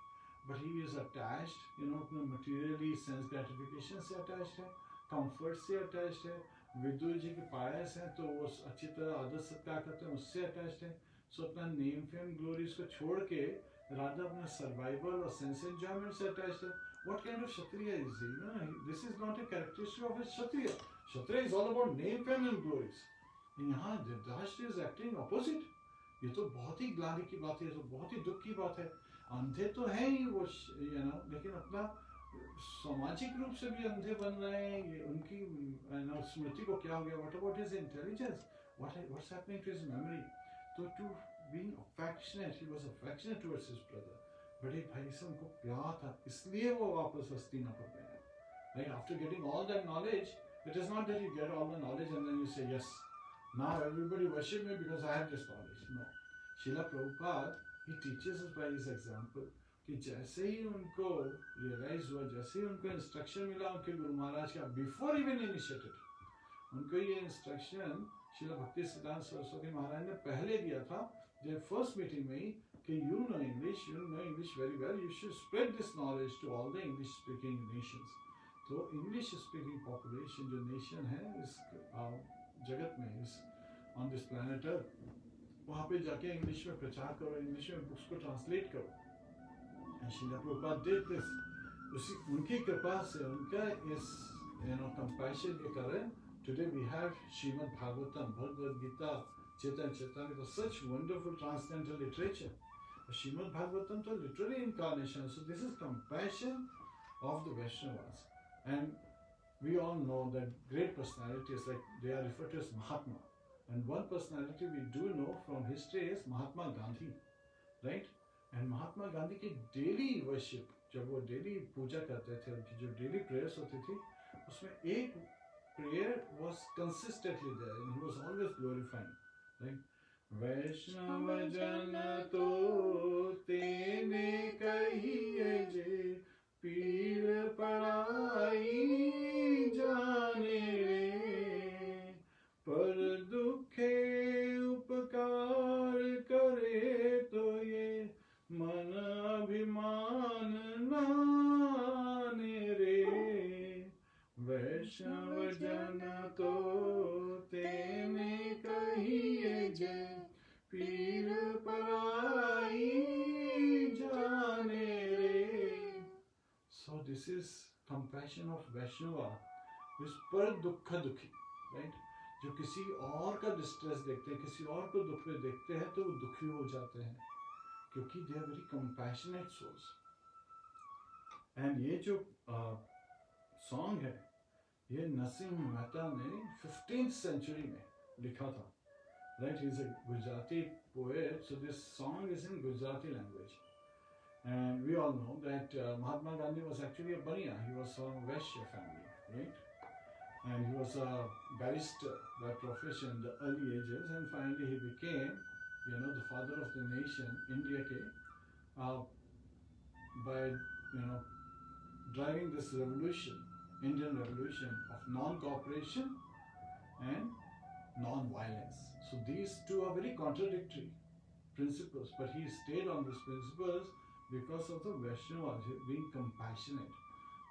but he is attached, अपने materially sense gratification से attached है, comfort से attached है, विदुर जी के पायस हैं तो वो अच्छी तरह आदर सत्कार करते हैं, उससे attached है। सो अपना नेम फेम ग्लोरीज को छोड़ के राधा अपना सर्वाइवल और सेंस एंजॉयमेंट से attached है। What kind of Kshatriya is he? This is not a characteristic of a Kshatriya. Kshatriya is all about name, fame and glories. यहाँ धृतराष्ट्र is acting opposite. ये तो बहुत ही ग्लानि की बात है, ये तो बहुत ही दुख की बात है। अंधे तो हैं ही वो, लेकिन अपना सामाजिक रूप से भी अंधे बन रहे हैं। ये उनकी स्मृति को क्या हो गया? What about his intelligence? What's happening to his memory? तो to being affectionate, he was affectionate towards his brother. बड़े भाई से उनको प्यार था, इसलिए वो वापस हस्तिनापुर गए। Right? After getting all that knowledge, it is not that you get all the knowledge and then you say, yes, now everybody worship me because I have this knowledge. No. Srila Prabhupada, he teaches us by his example कि जैसे ही उनको realize हुआ, जैसे ही उनको instruction मिला उनके गुरु महाराज का, before even initiated, उनको ये इंस्ट्रक्शन श्रील भक्ति सिद्धांत सरस्वती महाराज ने पहले दिया था जब फर्स्ट मीटिंग में ही कि you know English very well, you should spread this knowledge to all the English speaking nations. तो इंग्लिश स्पीकिंग पॉपुलेशन जो नेशन है इस जगत में, इस ऑन दिस प्लैनेट अर्थ, वहाँ पे जाके इंग्लिश में प्रचार करो, इंग्लिश में बुक्स को ट्रांसलेट करो। And Srila Prabhupada did this. उसी उनकी कृपा से, उनका इस compassion के कारण today we have Srimad Bhagavatam, Bhagavad Gita, Chaitanya Charitamrita, such wonderful transcendental literature. Srimad Bhagavatam to literary incarnation. So this is compassion of the Vaishnavas. And we all know that great personalities, like they are referred to as Mahatma. And one personality we do know from history is Mahatma Gandhi, right? And Mahatma Gandhi की daily worship, जब वो daily पूजा करते थे, उनकी जो daily prayers होती थी, उसमें एक prayer was consistently there, and he was always glorifying, right? वैष्णव जन तो तेने कहिए जे पीर पराई जाने रे, पर दुखे उपकार करे तो ये मन अभिमान नाने रे। वैष्णव जन तो तेने कहिए जे पीर पराई जाने रे। So this is compassion of Vaishnava, इस पर दुख दुखी, right? जो किसी और का डिस्ट्रेस देखते हैं, किसी और को दुख में देखते हैं तो वो दुखी हो जाते हैं, क्योंकि they are very compassionate souls. And ये जो सॉन्ग है, ये नरसिंह मेहता ने 15th century में लिखा था, right? He is a Gujarati poet, so this song is in Gujarati language. And we all know that Mahatma Gandhi was actually a Baniya. He was from Vaishya family, right? And he was a barrister by profession in the early ages, and finally he became, the father of the nation, India ke, by, driving this revolution, Indian revolution of non-cooperation and non-violence. So these two are very contradictory principles, but he stayed on these principles because of the Vaishnavas being compassionate,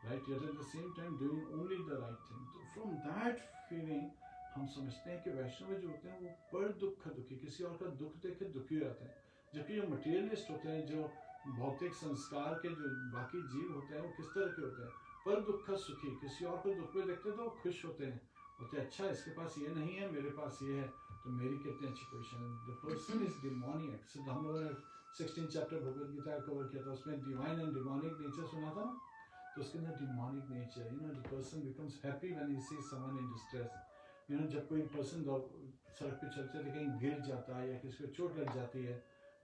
right? Yet at the same time doing only the right thing. So from that feeling, हम समझते हैं कि वैष्णव जो होते हैं वो पर दुख दुखी, किसी और का दुख देख के दुखी रहते हैं, जबकि जो मटेरियलिस्ट होते हैं, जो भौतिक संस्कार के जो बाकी जीव होते हैं, वो किस तरह के होते हैं? पर दुख सुखी, किसी और को दुख में देखते हैं तो वो खुश होते हैं, बोलते अच्छा इसके पास ये नहीं है, मेरे पास ये है, तो मेरी कितनी अच्छी पोजीशन है। The person is demoniac. So हम लोगों ने 16th chapter Bhagavad Gita cover किया था, उसमें डिवाइन एंड डिमोनिक नेचर सुना था, तो उसके अंदर demonic nature, the person becomes happy when he sees someone in distress. जब कोई पर्सन सड़क पे चलते थे कहीं गिर जाता है या किसी को चोट लग जाती है,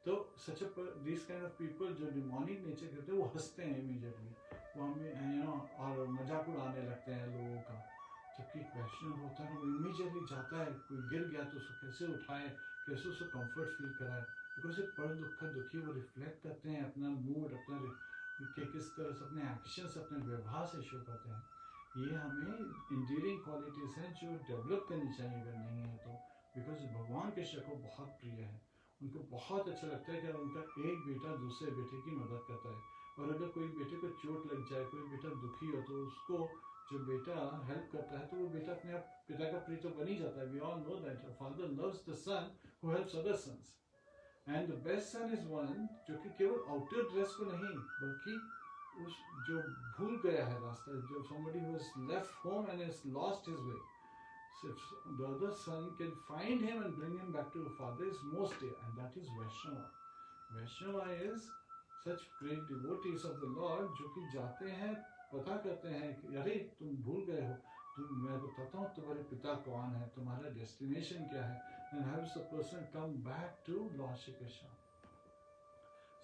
तो सच दिस काइंड ऑफ पीपल जो डिमोनिक नेचर करते हैं वो हंसते हैं इमीडिएटली, वो हमें और मजाक उड़ाने लगते हैं लोगों का। जबकि एक वैष्णव होता है वो इमीडिएटली जाता है, कोई गिर गया तो उसको कैसे उठाए, कैसे उसको कंफर्ट फील कराए, बिकॉज ये पर दुखी वो रिफ्लेक्ट करते हैं अपना मूड, अपना कि किस तरह से अपने एक्शंस, अपने व्यवहार से शो करते हैं। ये हमें इंडीरिंग क्वालिटीज हैं जो डेवलप करनी चाहिए अगर नहीं है तो, बिकॉज भगवान कृष्ण को बहुत प्रिय है, उनको बहुत अच्छा लगता है कि उनका एक बेटा दूसरे बेटे की मदद करता है, और अगर कोई बेटे को चोट लग जाए, कोई बेटा दुखी हो, तो उसको जो बेटा हेल्प करता है तो वो बेटा अपने आप पिता का प्रिय तो बन ही जाता है। We all know that a father loves the son who helps other sons, and the best son is one जो कि केवल आउटर ड्रेस को नहीं, बल्कि उस जो भूल गया है रास्ता, जो somebody who has left home and has lost his way, so if the other son can find him and bring him back to the father is most dear, and that is Vaishnava. Vaishnava is such great devotees of the Lord जो कि जाते हैं, पता करते हैं कि अरे तुम भूल गए हो, मैं बताता हूँ तुम्हारे पिता कौन है, तुम्हारा डेस्टिनेशन क्या है, and helps the person come back to Lord Shri Krishna.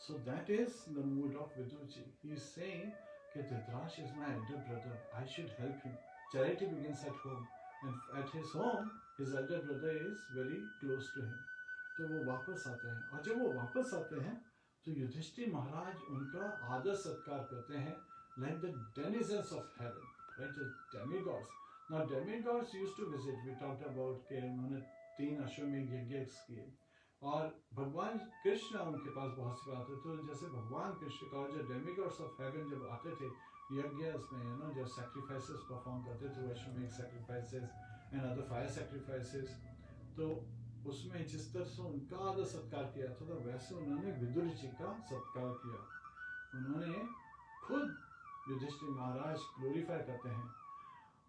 So that is the mood of Viduji. He is saying that Dhritarashtra is my elder brother, I should help him. Charity begins at home, and at his home his elder brother is very close to him. तो वो वापस आते हैं, और जब वो वापस आते हैं तो युधिष्ठिर महाराज उनका आदर सत्कार करते हैं, like the denizens of heaven, right? The demigods. Now demigods used to visit. We talked about कि उन्होंने 3 अश्वमेध यज्ञ किए और भगवान कृष्ण उनके पास बहुत सी बात आते थे। तो जैसे भगवान कृष्ण का जो डेमिगॉड्स ऑफ हेवन जब आते थे यज्ञ में जब सैक्रिफाइसेस परफॉर्म करते थे अश्वमेध sacrifices and other fire sacrifices, तो उसमें जिस तरह से उनका आदर सत्कार किया था तो वैसे उन्होंने विदुर जी का सत्कार किया। उन्होंने खुद युधिष्ठिर महाराज ग्लोरीफाई करते हैं,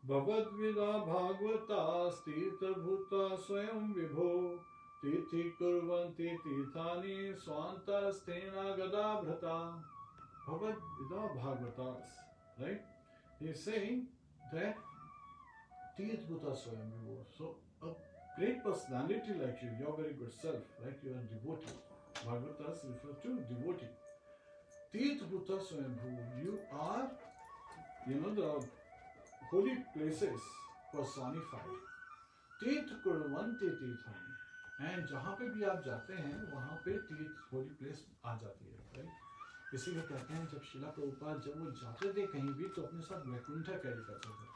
भगवद्विदा भागवता तीर्थभूता स्वयं विभो तीर्थि कुर्वन्ति तीर्थानि स्वान्तस्तेन गदाभृता। Bhagavad-gita Bhagavatas, right? He is saying that Tirtha Swayambhu. So a great personality like you, your very good self, right? You are a devotee. Bhagavatas refer to devotee. Tirtha Swayambhu, you are, the holy places personified. Tirth Kurvanti Tirthani. And जहाँ पे भी आप जाते हैं वहाँ पे तीर्थ holy place आ जाती है, राइट? इसीलिए कहते हैं जब शिला प्रभुपाद जब वो जाते थे कहीं भी तो अपने साथ वैकुंठा कैरी करते थे।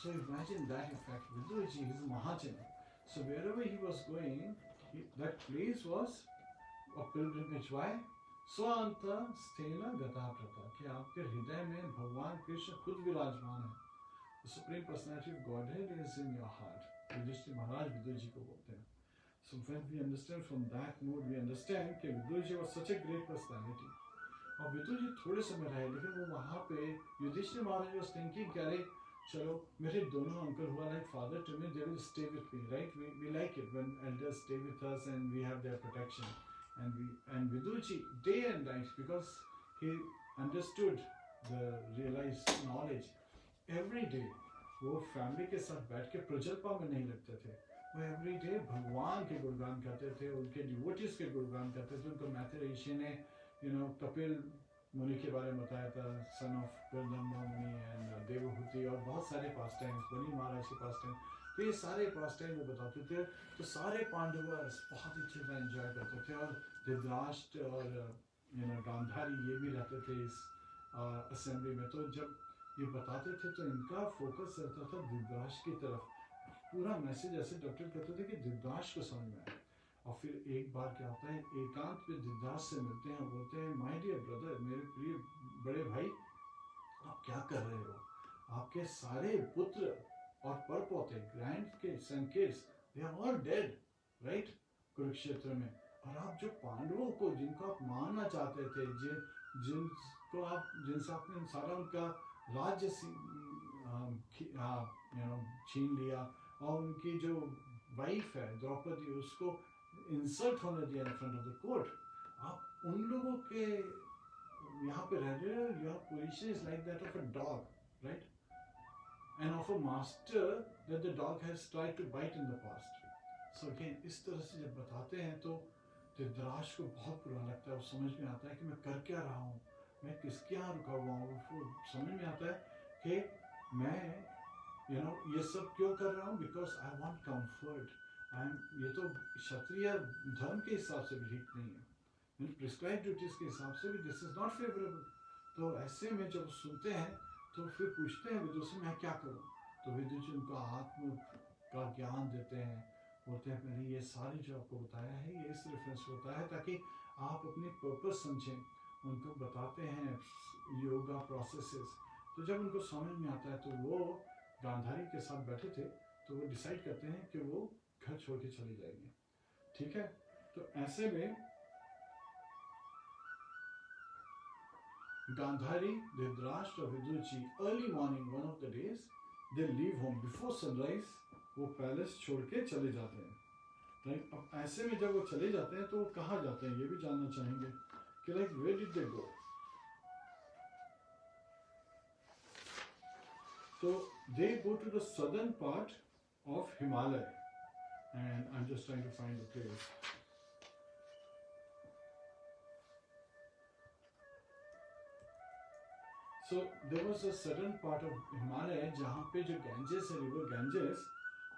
So imagine that in fact, Vidurji is Mahajana. So wherever he was going, that place was a pilgrimage. Why? Swanta Sthena Gata Prata, कि आपके हृदय में भगवान कृष्ण खुद विराजमान है। The Supreme Personality of Godhead is in your heart. Yudhishthir महाराज विदुर जी को बोलते हैं। So when we understand from that mode, we understand कि Vidur ji was such a great personality. और विदुर जी थोड़े समय रहे लेकिन वो वहाँ पे युधिष्ठिर महाराज was thinking कि अरे चलो मेरे दोनों अंकल हुआ like father to me, they will stay with me, right? We like it when elders stay with us and we have their protection. And Vidur ji day and night, because he understood the realized knowledge, every day वो family के साथ बैठ के प्रजल्पा में नहीं लगते थे, वो एवरी डे भगवान के गुणगान करते थे, उनके डिवोटीज के गुणगान करते थे। उनको मैथुर ऋषि ने कपिल मुनि के बारे में बताया था, सन ऑफ कर्दम्बा मुनि एंड देवहूति, और बहुत सारे पास टाइम्स, बलि महाराज के पास टाइम, तो ये सारे पास टाइम वो बताते थे। तो सारे पांडव बहुत अच्छे से एंजॉय करते थे और धृतराष्ट्र और गांधारी ये भी रहते थे इस असेंबली में। तो जब ये बताते थे तो इनका फोकस रहता था धृतराष्ट्र की तरफ, पूरा मैसेज ऐसे डॉक्टर कहते थे कि धृतराष्ट्र को समझ में आए। और फिर एक बार क्या होता है, एकांत में धृतराष्ट्र से मिलते हैं, बोलते हैं माय डियर ब्रदर, मेरे प्रिय बड़े भाई, आप क्या कर रहे हो? आपके सारे पुत्र और परपोते, grand kids and kids, they are all dead, right, Kurukshetra में। और आप जो पांडवों को जिनको आप मारना चाहते थे, जिनसे आपने सारा उनका राज्य छीन लिया, और उनकी जो वाइफ है द्रौपदी उसको इंसल्ट होने दिया in front of the court, आप उन लोगों के यहाँ पे रह रहे हो। Your position is like that of a dog, right, and of a master that the dog has tried to bite in the past. So again इस तरह से जब बताते हैं तो धृतराष्ट्र को बहुत बुरा लगता है। वो समझ में आता है कि मैं कर क्या रहा हूँ, मैं किसके यहाँ रुका हुआ हूँ। समझ में आता है कि मैं ये सब क्यों कर रहा हूँ, बिकॉज आई वॉन्ट कम्फर्ट। ये तो क्षत्रिय धर्म के हिसाब से भी ठीक नहीं है, प्रिस्क्राइब ड्यूटीज के हिसाब से भी दिस इज नॉट फेवरेबल। तो ऐसे में जब सुनते हैं तो फिर पूछते हैं विदुर से मैं क्या करूँ। तो विदुर जी उनको आत्म का ज्ञान देते हैं, बोलते हैं मैंने ये सारी जो आपको बताया है ये इस रेफरेंस होता है ताकि आप अपनी पर्पस समझें। उनको बताते हैं योगा प्रोसेसेस। तो जब उनको समझ में आता है तो वो गांधारी के साथ बैठे थे, तो वो डिसाइड करते हैं कि वो घर छोड़ के चले जाएंगे। ठीक है, तो ऐसे में गांधारी, धृतराष्ट्र और Vidur ji early morning one of the days they leave home before sunrise, वो पैलेस छोड़ के चले जाते हैं, राइट। अब ऐसे में जब वो चले जाते हैं तो वो कहाँ जाते हैं ये भी जानना चाहेंगे कि like where did they go. So they go to the southern part of Himalaya, and I'm just trying to find the place. So there was a southern part of Himalaya जहाँ पे जो Ganges है, river Ganges,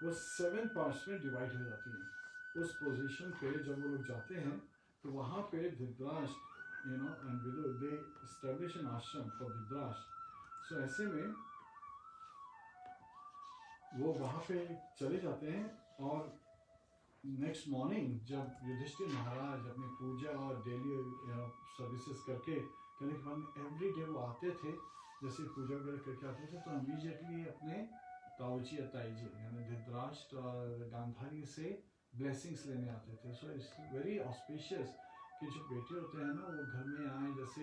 वो 7 parts में divide हो जाती है। उस पोजीशन पे जब वो लोग जाते हैं तो वहाँ पे Dhritarashtra and Vidur, they establish an ashram for Dhritarashtra. So ऐसे में वो वहाँ पे चले जाते हैं और नेक्स्ट मॉर्निंग जब युधिष्ठिर महाराज अपनी पूजा और डेली सर्विसेज करके करने के बाद एवरी डे वो आते थे, जैसे पूजा वगैरह करके आते थे, तो इमीडिएटली अपने ताऊजी या ताईजी यानी धृतराष्ट्र और गांधारी से ब्लेसिंग्स लेने आते थे. सो इट्स वेरी ऑस्पिशियस कि जो बेटे होते हैं ना वो घर में आए, जैसे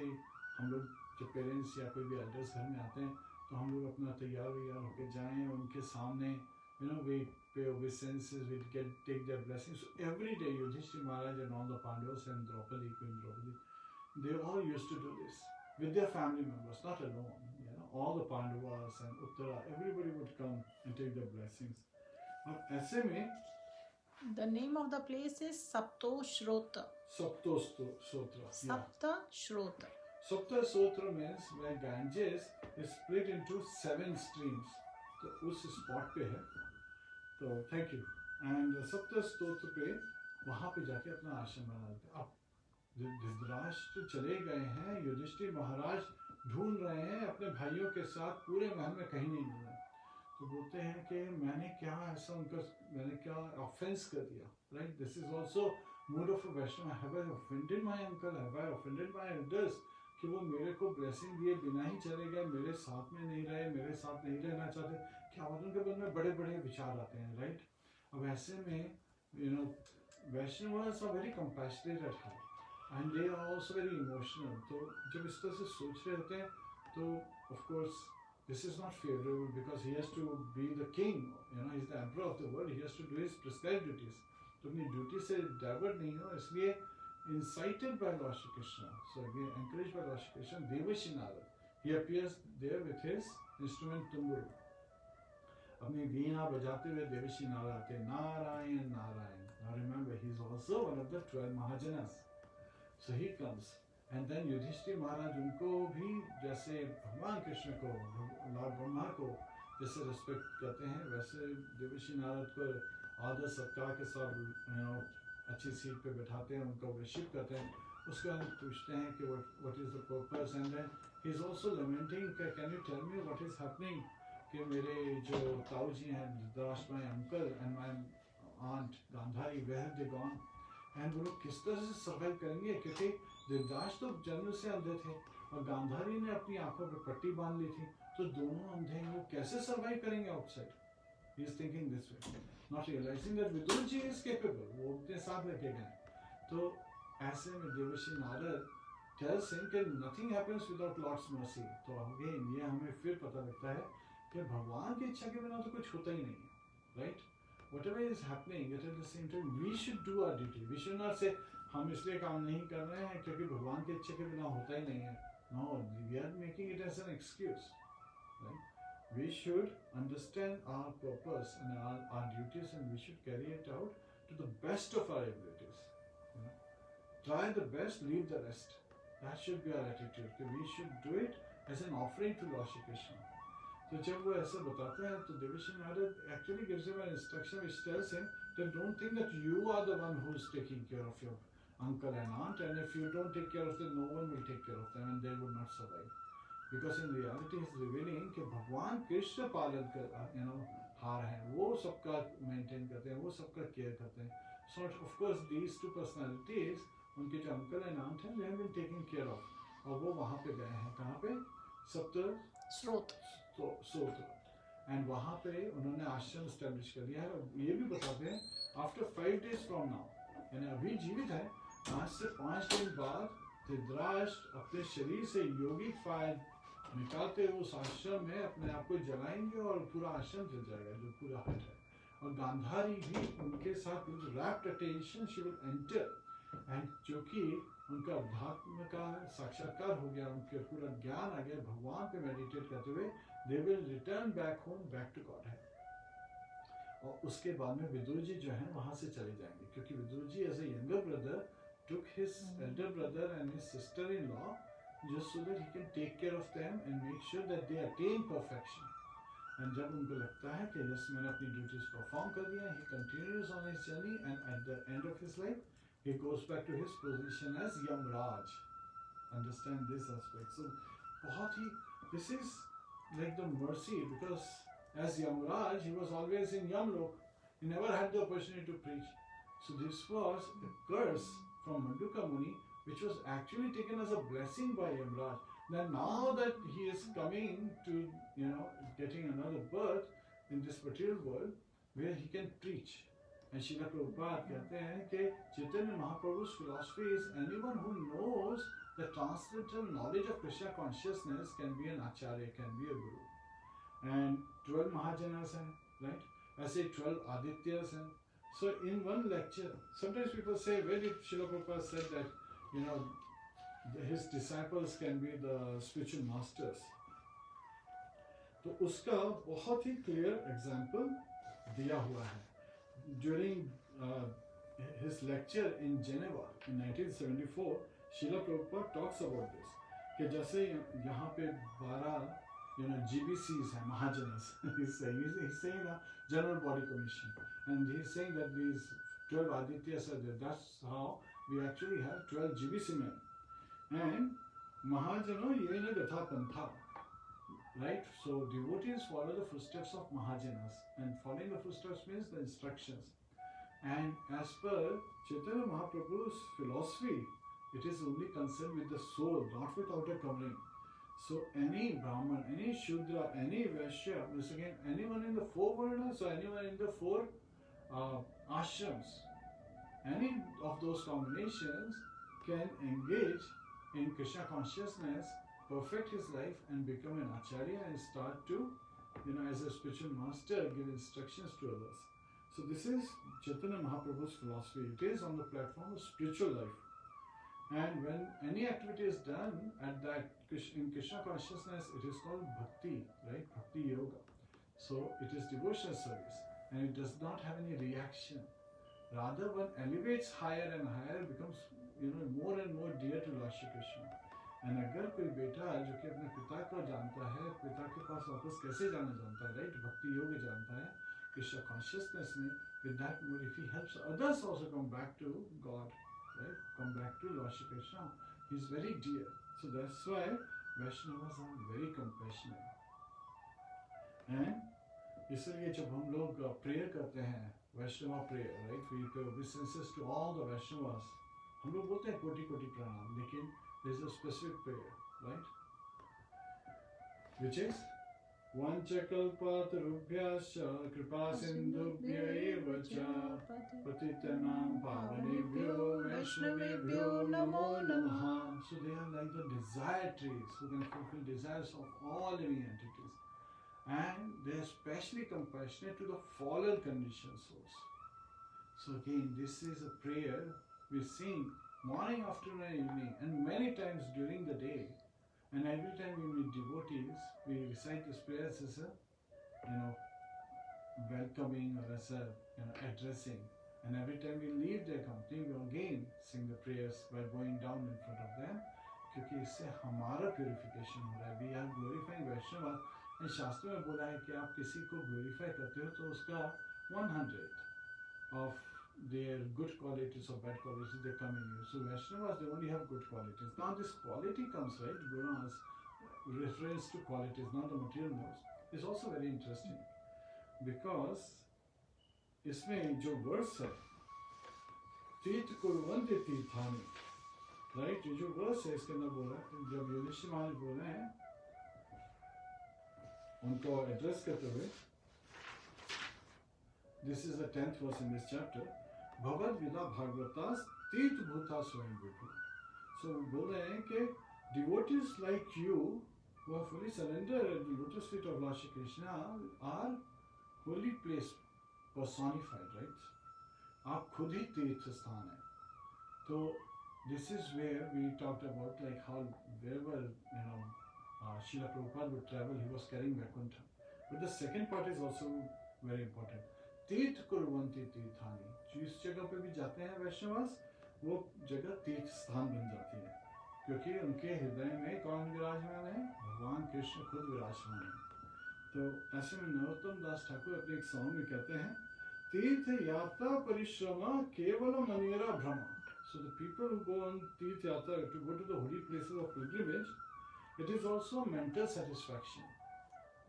हम लोग जो पेरेंट्स या कोई भी एल्डर्स घर में आते हैं तो हम लोग अपना तैयार होकर जाएं उनके सामने, we pay obeisances, we take their blessings. So every day Yudhishthira Maharaj and all the Pandavas and Draupadi, Queen Draupadi, they all used to do this with their family members, not alone. All the Pandavas and Uttara, everybody would come and take their blessings. अब ऐसे में
The name of the place is Saptoshrota.
Saptoshrota.
Saptashrota.
Saptashrota means where Ganges is split into 7 streams. तो उस spot पे है. तो thank you. And सप्त स्तोत्र पे वहाँ पे जाके अपना आश्रम बना देते. अब धृतराष्ट्र चले गए हैं, युधिष्ठिर महाराज ढूंढ रहे हैं अपने भाइयों के साथ, पूरे महल में कहीं नहीं मिल रहे. तो बोलते हैं कि मैंने क्या ऐसा मैंने क्या ऑफेंस कर दिया. Right, this is also mood of a Vaishnav. Have I offended my uncle, have I offended my elders, कि वो मेरे को ब्लेसिंग दिए बिना ही चले गए, मेरे साथ में नहीं रहे, मेरे साथ नहीं रहना चाहते. क्या उनके मन में बड़े बड़े विचार आते हैं. राइट, अब ऐसे में Vaishnavs are very compassionate at heart and they are also very emotional. तो जब इस तरह से सोच रहे होते हैं तो of course this is not favourable because he has to be the king, he is the emperor of the world, he has to do his prescribed duties. तो अपनी ड्यूटी से डाइवर्ट नहीं हो, इसलिए incited by Lord Shri Krishna, so again encouraged by Lord Shri Krishna, Devashi Narad, he appears there with his instrument Tumburu. अपनी वीणा बजाते हुए देवशी नारद आते, Narayan Narayan. Now remember, he is also one of the 12 Mahajanas. So he comes, and then Yudhishthir Maharaj उनको भी जैसे भगवान कृष्ण को, Lord Brahma को जैसे रिस्पेक्ट करते हैं, वैसे देवशी नारद को आदर सत्कार के साथ अच्छी सीट पे बैठाते हैं, उनको वर्शिप करते हैं. उसके बाद पूछते हैं कि what is the purpose, and then he is also lamenting, can you tell me what is happening, कि मेरे जो ताऊ जी हैं Dhritarashtra, my uncle and my aunt Gandhari, where have they gone, and वो लोग किस तरह से सर्वाइव करेंगे, क्योंकि धृतराष्ट्र तो जन्म से अंधे थे और गांधारी ने अपनी आंखों पे पट्टी बांध ली थी, तो दोनों अंधे हैं, वो कैसे सर्वाइव करेंगे outside. He is thinking this way, not realizing that Vidurji is capable. वो अपने साथ लेके गए. तो ऐसे में देवर्षि नारद tells him कि nothing happens without Lord's mercy. तो again ये हमें फिर पता लगता है कि भगवान की इच्छा के बिना तो कुछ होता ही नहीं है. Right? Whatever is happening, yet at the same time we should do our duty. We should not say हम इसलिए काम नहीं कर रहे हैं क्योंकि भगवान की इच्छा के बिना होता ही नहीं है. No, we are making it as an excuse. Right? We should understand our purpose and our duties, and we should carry it out to the best of our abilities. Try the best, leave the rest. That should be our attitude. We should do it as an offering to Lord Shri Krishna. So जब वो ऐसे बताते हैं तो देवर्षि Narad actually gives him an instruction which tells him that don't think that you are the one who is taking care of your uncle and aunt, and if you don't take care of them, no one will take care of them, and they would not survive. Because in reality he is revealing कि भगवान कृष्ण पालन कर हार हैं, वो सबका maintain करते हैं, वो सबका केयर करते हैं. So of course these two personalities, उनके जो अंकल एंड आंट हैं, they have been taken care of. और वो वहाँ पे गए हैं, कहाँ पे, सप्त स्रोत, एंड वहाँ पे उन्होंने आश्रम एस्टेब्लिश कर दिया है. ये भी बताते हैं आफ्टर 5 days फ्रॉम नाउ, यानी अभी जीवित है, आज से 5 दिन बाद धृतराष्ट्र अपने शरीर से योगिक फायर निकालते हुए उस आश्रम में अपने आप को जलाएंगे और पूरा आश्रम जल जाएगा, जो पूरा हट है. और गांधारी भी उनके साथ wrapped attention she will enter, and जो कि उनका अध्यात्म का साक्षात्कार हो गया, उनके पूरा ज्ञान आ गया, भगवान पे मेडिटेट करते हुए they will return back home, back to God है. और उसके बाद में विदुर जी जो है वहां से चले जाएंगे, क्योंकि Vidur ji as a younger brother took his elder brother and his sister-in-law just so that he can take care of them and make sure that they attain perfection. And जब उनको लगता है कि yes मैंने अपनी duties perform कर दिया, he continues on his journey, and at the end of his life he goes back to his position as Yamraj. Understand this aspect. So बहुत ही this is like the mercy, because as Yamraj, he was always in Yamlok. He never had the opportunity to preach. So this was a curse from Manduka Muni, which was actually taken as a blessing by Yamraj. That now that he is coming to, getting another birth in this material world, where he can preach. And Srila Prabhupada कहते हैं कि Chaitanya Mahaprabhu's philosophy is anyone who knows the transcendental knowledge of Krishna consciousness can be an acharya, can be a guru. And 12 Mahajanas हैं, right? ऐसे 12 Adityas हैं. So in one lecture, sometimes people say, where did Srila Prabhupada said that his disciples can be the spiritual masters? तो उसका बहुत ही clear example दिया हुआ है. During his lecture in Geneva in 1974, Srila Prabhupada talks about this. कि जैसे यहाँ पे 12 GBCs हैं, Mahajanas. he's saying a general body commission, and he's saying that these 12 Adityas are there. That's how we actually have 12 GBC men. And Mahajano yena gatha pantha. Right? So devotees follow the footsteps of Mahajanas, and following the footsteps means the instructions. And as per Chaitanya Mahaprabhu's philosophy, it is only concerned with the soul, not with outer covering. So any Brahman, any Shudra, any Vaishya, once again, anyone in the 4 Varnas or anyone in the 4 ashrams, any of those combinations can engage in Krishna consciousness, perfect his life, and become an acharya and start to, as a spiritual master, give instructions to others. So this is Chaitanya Mahaprabhu's philosophy. It is on the platform of spiritual life. And when any activity is done in Krishna consciousness, it is called bhakti, right? Bhakti yoga. So it is devotional service, and it does not have any reaction. Rather, one elevates higher and higher, becomes more and more dear to Lord Shri Krishna. And अगर कोई बेटा जो कि अपने पिता को जानता है, पिता के पास वापस कैसे जाना जानता है, right? Bhakti yoga जानता है, Krishna consciousness में, with that mood, if he helps others also come back to God, right? Come back to Lord Shri Krishna, he is very dear. So that's why Vaishnavas are very compassionate. And इसलिए जब हम लोग prayer करते हैं, Vaishnava prayer, right? We pay obeisances to all the Vaishnavas. हम लोग बोलते हैं कोटि कोटि प्रणाम, लेकिन there is a specific prayer, right? Which is Vanchakalpatarubhyascha kripa sindhubhya cha patitanam pavanebhyo vaishnavebhyo namo namaha. So they are like the desire trees who can fulfill desires of all living entities. And they are especially compassionate to the fallen conditioned souls. So again, this is a prayer we sing morning, afternoon and evening, and many times during the day. And every time we meet devotees, we recite this prayer as a, welcoming or as a, addressing. And every time we leave their company, we again sing the prayers by going down in front of them. क्योंकि इससे हमारा purification हो रहा है. We are glorifying Vaishnava. And शास्त्र में बोला है कि आप किसी को glorify करते हो तो उसका 100th of their good qualities or bad qualities, they come in you. So Vaishnavas, they only have good qualities. Now this quality comes, right? Gunas, reference to qualities, not the material modes. It's also very interesting because इसमें जो verse है, तीर्थ कुर्वन्ति तीर्थानि, right? जो verse है इसके अंदर बोला, जब युधिष्ठिर महाराज बोल रहे हैं, उनको address करते हुए, this is the 10th verse in this chapter. Bhavad Vida Bhagavatas Tirth Bhuta Swayam Vibhu. So बोल रहे हैं कि devotees like you who are fully surrendered at the lotus feet of Lord Shri Krishna are holy place personified, right? आप खुद ही तीर्थ स्थान है. So this is where we talked about like how wherever Srila Prabhupada would travel, he was carrying Vaikuntha. But the second part is also very important. तीर्थ कुर्वन्ति तीर्थानि. जिस जगह पे भी जाते हैं वैष्णवास, वो जगह तीर्थ स्थान बन जाती है, क्योंकि उनके हृदय में कौन विराजमान है? भगवान कृष्ण खुद विराजमान है. तो ऐसे में नरोत्तम दास ठाकुर अपने एक सॉन्ग में कहते हैं, तीर्थ यात्रा परिश्रमा केवल मनेरा भ्रम. So the people who go on तीर्थ यात्रा, to go to the holy places of pilgrimage, it is also mental satisfaction,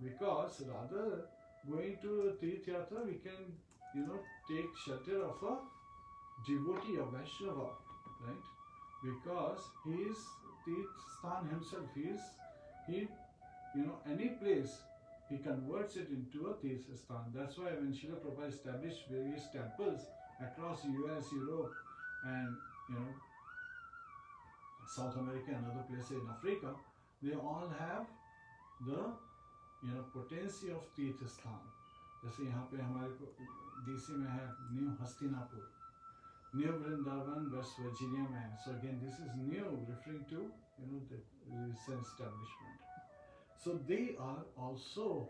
because rather going to a Tirth Yatra, we can, take shelter of a devotee, a Vaishnava, right? Because he is Tirth Sthan himself. He, any place, he converts it into a Tirth Sthan. That's why when Srila Prabhupada established various temples across US, Europe, and, South America and other places in Africa, they all have the, potency of Tirth Sthan. जैसे यहाँ पे हमारे DC में है new Hastinapur, new Vrindavan West Virginia में है. So again, this is new, referring to the recent establishment. So they are also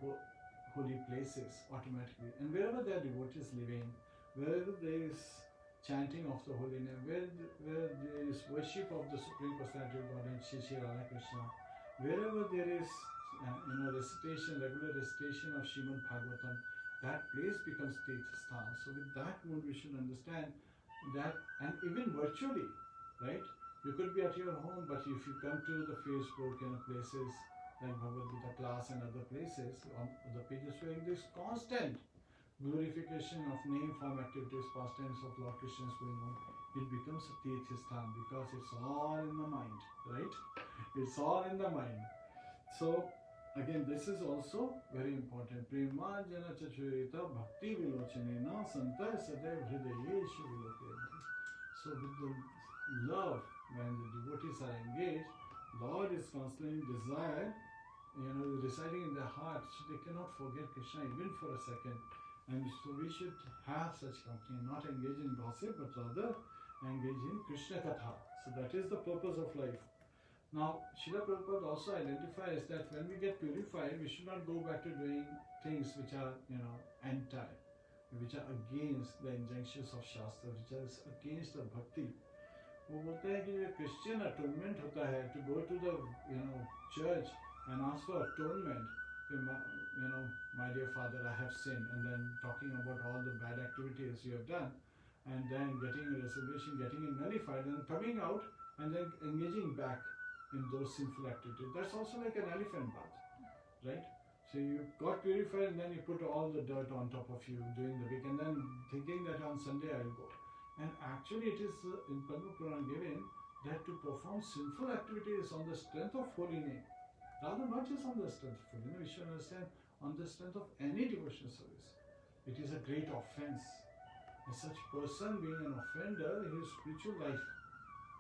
holy places automatically, and wherever there are devotees living, wherever there is chanting of the holy name, where there is worship of the Supreme Personality of Godhead, Shri Radha Krishna, wherever there is recitation, regular recitation of Srimad Bhagavatam, that place becomes Tirth Sthan. So with that mood we should understand that, and even virtually, right? You could be at your home, but if you come to the Facebook and places like Bhagavad Gita class and other places, on the pages where there is constant glorification of name, form, activities, pastimes of Lord Krishna is going on, it becomes a Tirth Sthan because it's all in the mind, right? It's all in the mind. So again, this is also very important. Prema jana chachurita bhakti vilochanena santa sadev hridayeshu vilokyanti. So with the love, when the devotees are engaged, Lord is constantly desired, residing in their hearts, so they cannot forget Krishna even for a second. And so we should have such company, not engage in gossip, but rather engage in Krishna Katha. So that is the purpose of life. Now, Srila Prabhupada also identifies that when we get purified, we should not go back to doing things which are, anti, which are against the injunctions of Shastra, which are against the bhakti. वो बोलते हैं कि जो Christian atonement होता है, to go to the, church and ask for atonement, my dear father, I have sinned, and then talking about all the bad activities you have done, and then getting a resolution, getting it nullified, and coming out and then engaging back in those sinful activities. That's also like an elephant bath, right? So you got purified and then you put all the dirt on top of you during the week, and then thinking that on Sunday I'll go. And actually it is in Padma Purana given that to perform sinful activities on the strength of holy name, rather not just on the strength of holy name, we should understand on the strength of any devotional service, it is a great offense. And such person being an offender, his spiritual life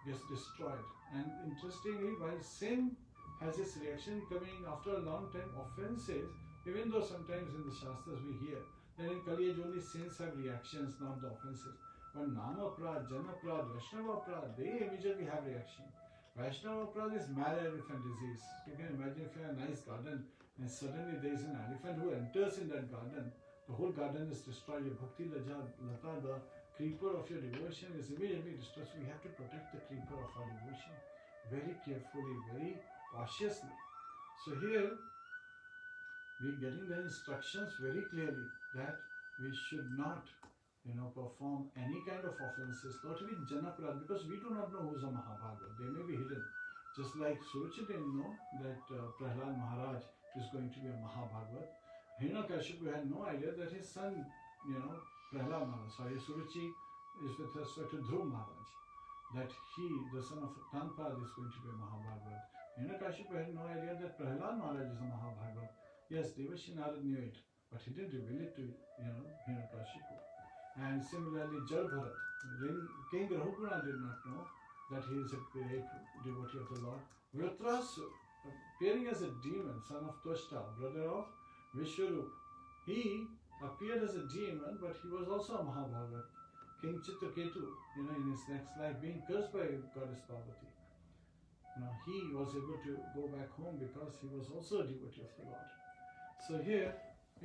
gets destroyed. And interestingly, while sin has its reaction coming after a long time, offenses, even though sometimes in the Shastras we hear that in Kali Age only sins have reactions, not the offenses. But Nama Prad, Jana Prad, Vaishnava Prad, they immediately have reaction. Vaishnava Prad is mad elephant disease. You can imagine if you have a nice garden and suddenly there is an elephant who enters in that garden, the whole garden is destroyed. Your Bhakti Lata, the creeper of your devotion is immediately destroyed. So we have to protect the creeper of our devotion very carefully, very cautiously. So here we are getting the instructions very clearly that we should not, perform any kind of offenses, not even Janaprad, because we do not know who's a Mahabharata. They may be hidden. Just like Suruchi didn't know that Prahlad Maharaj is going to be a Mahabharata. Hiranyakashipu had no idea that his son, Prahlad Maharaj, Suruchi is with respect to Dhruv Maharaj, that he, the son of Tanpad, is going to be a Mahabharata. Hiranyakashipu had no idea that Prahlad Maharaj is a Mahabharata. Yes, Devashi Narad knew it, but he didn't reveal it to, Hiranyakashipu. And similarly, Jal Bharat, King Rahuguna did not know that he is a great devotee of the Lord. Vritrasu, appearing as a demon, son of Twashta, brother of Vishwarup, he appeared as a demon, but he was also a Mahabharata. King Chitraketu, in his next life, being cursed by Goddess Parvati, he was able to go back home because he was also a devotee of the Lord. So here,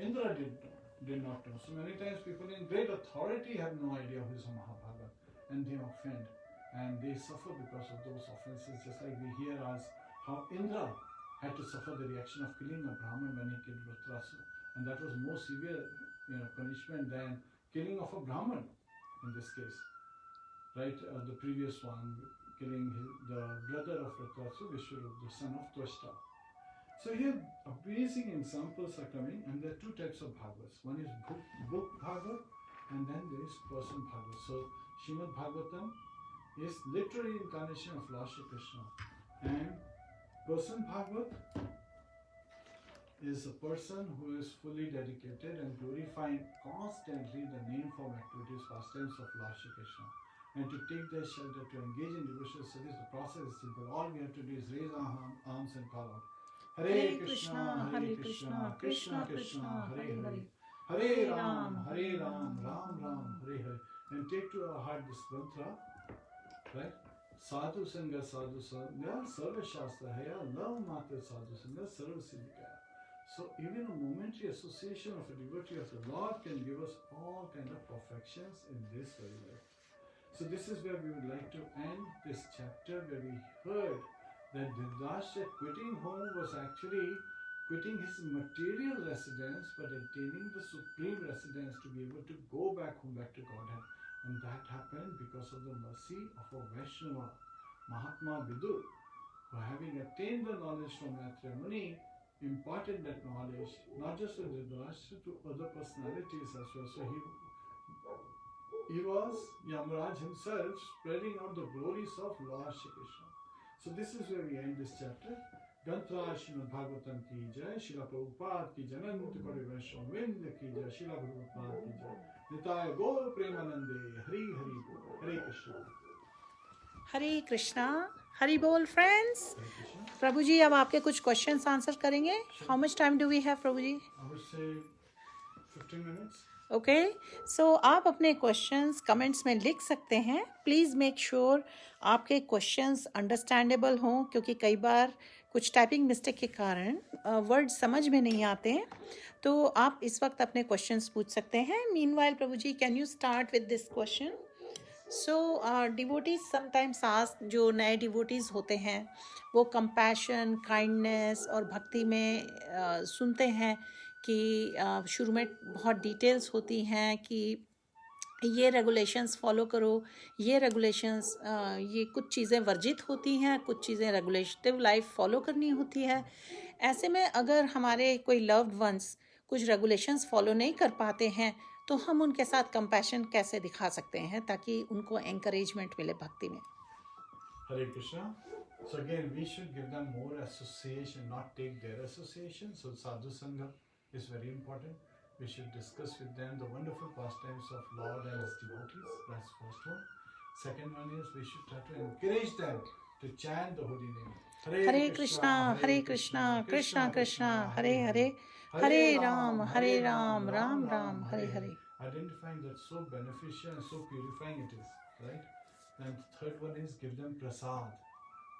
Indra did not know. So many times people in great authority have no idea who is a Mahabharata, and they offend, and they suffer because of those offenses, just like we hear as how Indra had to suffer the reaction of killing a Brahman when he killed Vritrasu, and that was more severe punishment than killing of a Brahman in this case, right? The previous one, killing the brother of Vritrasu, Vishwarup, the son of Twashta. So here amazing examples are coming, and there are two types of Bhagavats. One is book Bhagavat, and then there is person Bhagavat. So Srimad Bhagavatam is literary incarnation of Lord Shri Krishna, and person Bhagavat is a person who is fully dedicated and glorifying constantly the name, form, activities, pastimes of Lord Shri Krishna. And to take their shelter, to engage in devotional studies, the process is simple. All we have to do is raise our arms and call out, Hare Krishna, Hare Krishna, Krishna Krishna, Hare Hare, Hare Ram, Ram Ram, Hare Hare. And take to our heart this mantra, right? Sadhu Sangha, Sarva Shastra Haya, Love Matra Sadhu Sangha, Sarva Siddhikaya. So even a momentary association of a devotee of the Lord can give us all kind of perfections in this very life. So this is where we would like to end this chapter, where we heard that Dhritarashtra quitting home was actually quitting his material residence but attaining the supreme residence to be able to go back home, back to Godhead. And that happened because of the mercy of a Vaishnava, Mahatma Vidur, who having attained the knowledge from Maitreya Muni, imparted that knowledge not just to Dhritarashtra, to other personalities as well. So he was Yamaraj himself spreading out the glories of Lord Shri Krishna. So this is where we end this chapter. Grantra Srimad Bhagavatam ki jai, Srila Prabhupada ki jai, Anant Kori Vaishnavinda ki jai, Srila Prabhupada ki jai. Nitaya Gaur Premanande, Hari Hari Bol, Hare Krishna.
हरे कृष्णा, हरि बोल friends.
Hare Krishna.
Prabhu ji अब आपके कुछ questions answer करेंगे. How much time do we have Prabhu ji?
I would say 15 minutes.
Okay, so आप अपने questions comments में लिख सकते हैं. प्लीज़ मेक श्योर आपके क्वेश्चंस अंडरस्टैंडेबल हों, क्योंकि कई बार कुछ टाइपिंग मिस्टेक के कारण वर्ड समझ में नहीं आते हैं. तो आप इस वक्त अपने क्वेश्चंस पूछ सकते हैं. Meanwhile Prabhu ji, can you start with this question? So devotees sometimes ask, जो नए डिवोटीज़ होते हैं वो कंपैशन, काइंडनेस और भक्ति में सुनते हैं कि शुरू में बहुत डिटेल्स होती हैं कि ये रेगुलेशंस फॉलो करो, ये रेगुलेशंस, ये कुछ चीज़ें वर्जित होती हैं, कुछ चीज़ें रेगुलेटिव लाइफ फॉलो करनी होती है. ऐसे में अगर हमारे कोई लव्ड वंस कुछ रेगुलेशंस फॉलो नहीं कर पाते हैं तो हम उनके साथ कंपैशन कैसे दिखा सकते हैं ताकि उनको एंकरेजमेंट मिले भक्ति में?
Hare Krishna. So again, we should give them more association, not take their association. So Sadhu Sangha is very important. We should discuss with them the wonderful pastimes of Lord and His devotees. That's first one. Second one is we should try to encourage them to chant the holy name.
Hare Krishna, Hare Krishna, Krishna Krishna, Hare Hare, Hare Ram, Ram Ram, Hare Hare.
Identifying that so beneficial and so purifying it is, right? And the third one is give them prasad,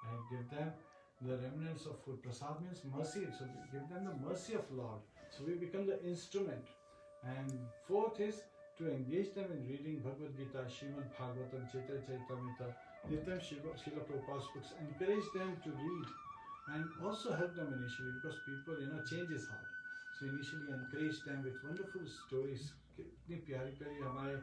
right? Give them the remnants of food. Prasad means mercy, so give them the mercy of Lord. So we become the instrument. And fourth is to engage them in reading Bhagavad Gita, Srimad Bhagavatam, Chaitanya Charitamrita, Nityam Srila Prabhupada's books. Encourage them to read and also help them initially, because people, change is hard. So initially encourage them with wonderful stories. कितनी प्यारी प्यारी हमारे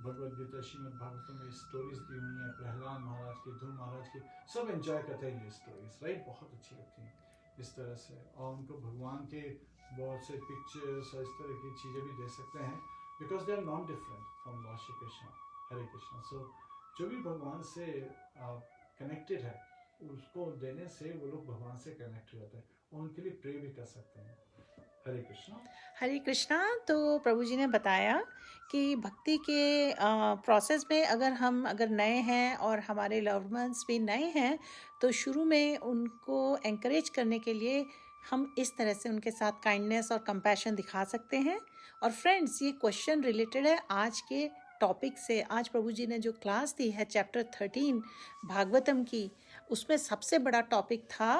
भगवद गीता श्रीमद् भागवतम में stories दी हुई हैं. प्रहलाद महाराज की, ध्रुव महाराज की, सब एंजॉय करते हैं ये स्टोरीज, राइट? बहुत अच्छी लगती हैं इस तरह से. और उनको भगवान के बहुत से पिक्चर्स और इस तरह की चीज़ें भी दे सकते हैं, because they are not different from lord Shri Krishna. Hare Krishna. So जो भी भगवान से कनेक्टेड है उसको देने से वो लोग भगवान से कनेक्ट हो जाते हैं और उनके लिए प्रे भी कर सकते हैं. हरे कृष्णा.
हरे कृष्णा. तो प्रभु जी ने बताया कि भक्ति के प्रोसेस में अगर नए हैं और हमारे लव्ड वंस भी नए हैं तो शुरू में उनको एंकरेज करने के लिए हम इस तरह से उनके साथ काइंडनेस और कंपैशन दिखा सकते हैं. और फ्रेंड्स, ये क्वेश्चन रिलेटेड है आज के टॉपिक से. आज प्रभु जी ने जो क्लास दी है चैप्टर 13 भागवतम की, उसमें सबसे बड़ा टॉपिक था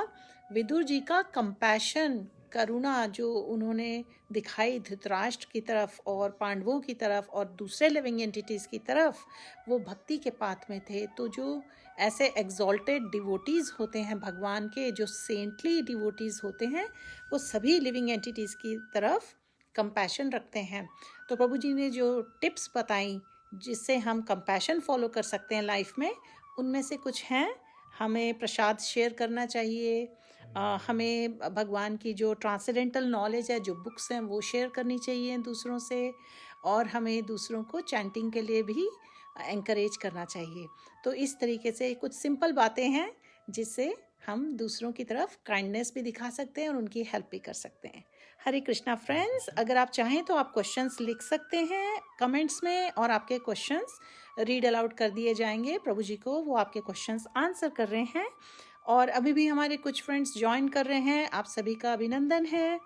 विदुर जी का कंपैशन, करुणा जो उन्होंने दिखाई धृतराष्ट्र की तरफ और पांडवों की तरफ और दूसरे लिविंग एंटिटीज़ की तरफ. वो भक्ति के पाथ में थे. तो जो ऐसे एग्जॉल्टेड डिवोटीज़ होते हैं भगवान के, जो सेंटली डिवोटीज़ होते हैं, वो सभी लिविंग एंटिटीज़ की तरफ कंपैशन रखते हैं. तो प्रभु जी ने जो टिप्स बताई जिससे हम कंपैशन फॉलो कर सकते हैं लाइफ में, उनमें से कुछ हैं. हमें प्रसाद शेयर करना चाहिए हमें भगवान की जो ट्रांसेंडेंटल नॉलेज है, जो बुक्स हैं, वो शेयर करनी चाहिए दूसरों से, और हमें दूसरों को चैंटिंग के लिए भी एंकरेज करना चाहिए। तो इस तरीके से कुछ सिंपल बातें हैं जिससे हम दूसरों की तरफ काइंडनेस भी दिखा सकते हैं और उनकी हेल्प भी कर सकते हैं। हरे कृष्णा फ्रेंड्स, अगर आप चाहें तो आप क्वेश्चंस लिख सकते हैं कमेंट्स में, और आपके क्वेश्चंस रीड अलाउड कर दिए जाएंगे प्रभु जी को, वो आपके क्वेश्चंस आंसर कर रहे हैं। और अभी भी हमारे कुछ फ्रेंड्स ज्वाइन कर रहे हैं, आप सभी का अभिनंदन है।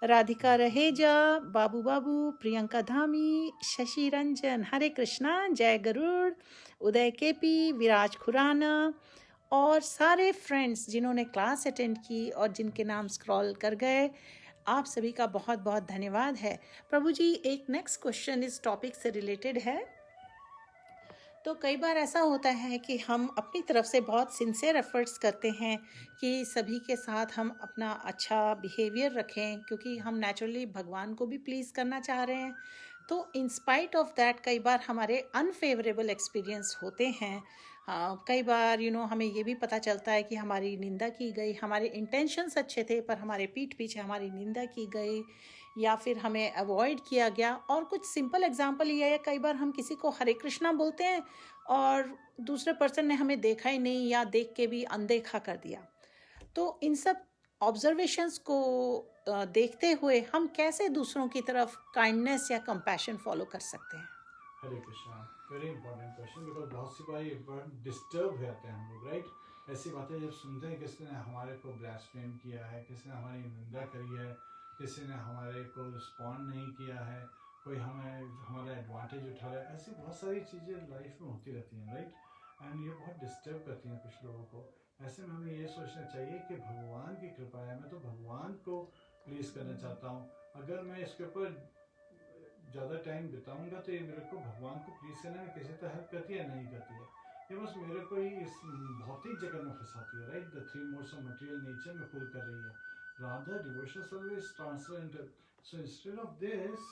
राधिका रहेजा, बाबू बाबू, प्रियंका धामी, शशि रंजन, हरे कृष्णा, जय गरुड़, उदय केपी, विराज खुराना, और सारे फ्रेंड्स जिन्होंने क्लास अटेंड की और जिनके नाम स्क्रॉल कर गए, आप सभी का बहुत बहुत धन्यवाद है। प्रभु जी, एक नेक्स्ट क्वेश्चन इस टॉपिक से रिलेटेड है। तो कई बार ऐसा होता है कि हम अपनी तरफ से बहुत सिंसियर एफर्ट्स करते हैं कि सभी के साथ हम अपना अच्छा बिहेवियर रखें, क्योंकि हम नेचुरली भगवान को भी प्लीज़ करना चाह रहे हैं। तो इन स्पाइट ऑफ दैट कई बार हमारे अनफेवरेबल एक्सपीरियंस होते हैं। कई बार हमें ये भी पता चलता है कि हमारी निंदा की गई, हमारे इंटेंशंस अच्छे थे पर हमारे पीठ पीछे हमारी निंदा की गई, या फिर हमें अवॉइड किया गया। और कुछ सिंपल एग्जांपल ये है, कई बार हम किसी को हरे कृष्णा बोलते हैं और दूसरे पर्सन ने हमें देखा ही नहीं, या देख के भी अनदेखा कर दिया। तो इन सब ऑब्जर्वेशंस को देखते हुए हम कैसे दूसरों की तरफ काइंडनेस या कंपैशन फॉलो कर सकते हैं?
Hare Krishna, very important question, because बहुत सी बार ये वर्ड डिस्टर्ब हो जाते हैं हम लोग, राइट। ऐसी बातें जब सुनते हैं, किसी ने हमारे को ब्लास्फेम किया है, किसी ने हमारी निंदा करी है, किसी ने हमारे को रिस्पॉन्ड नहीं किया है, कोई हमें हमारा एडवांटेज उठा रहा है, ऐसी बहुत सारी चीज़ें लाइफ में होती रहती हैं, राइट। एंड ये बहुत डिस्टर्ब करती हैं कुछ लोगों को। ऐसे में हमें ये सोचना चाहिए कि भगवान की कृपा है, मैं तो भगवान को प्लीज़ करना चाहता हूँ। अगर मैं इसके ऊपर ज़्यादा टाइम बिताऊंगा तो ये मेरे को भगवान को प्लीज़ करने में किसी तरह हेल्प करती है नहीं करती है, ये बस मेरे को ही इस भौतिक जगत में फंसाती है, right. The three modes of material nature में पुल कर रही है। Radha devotional service transcendental, so instead of this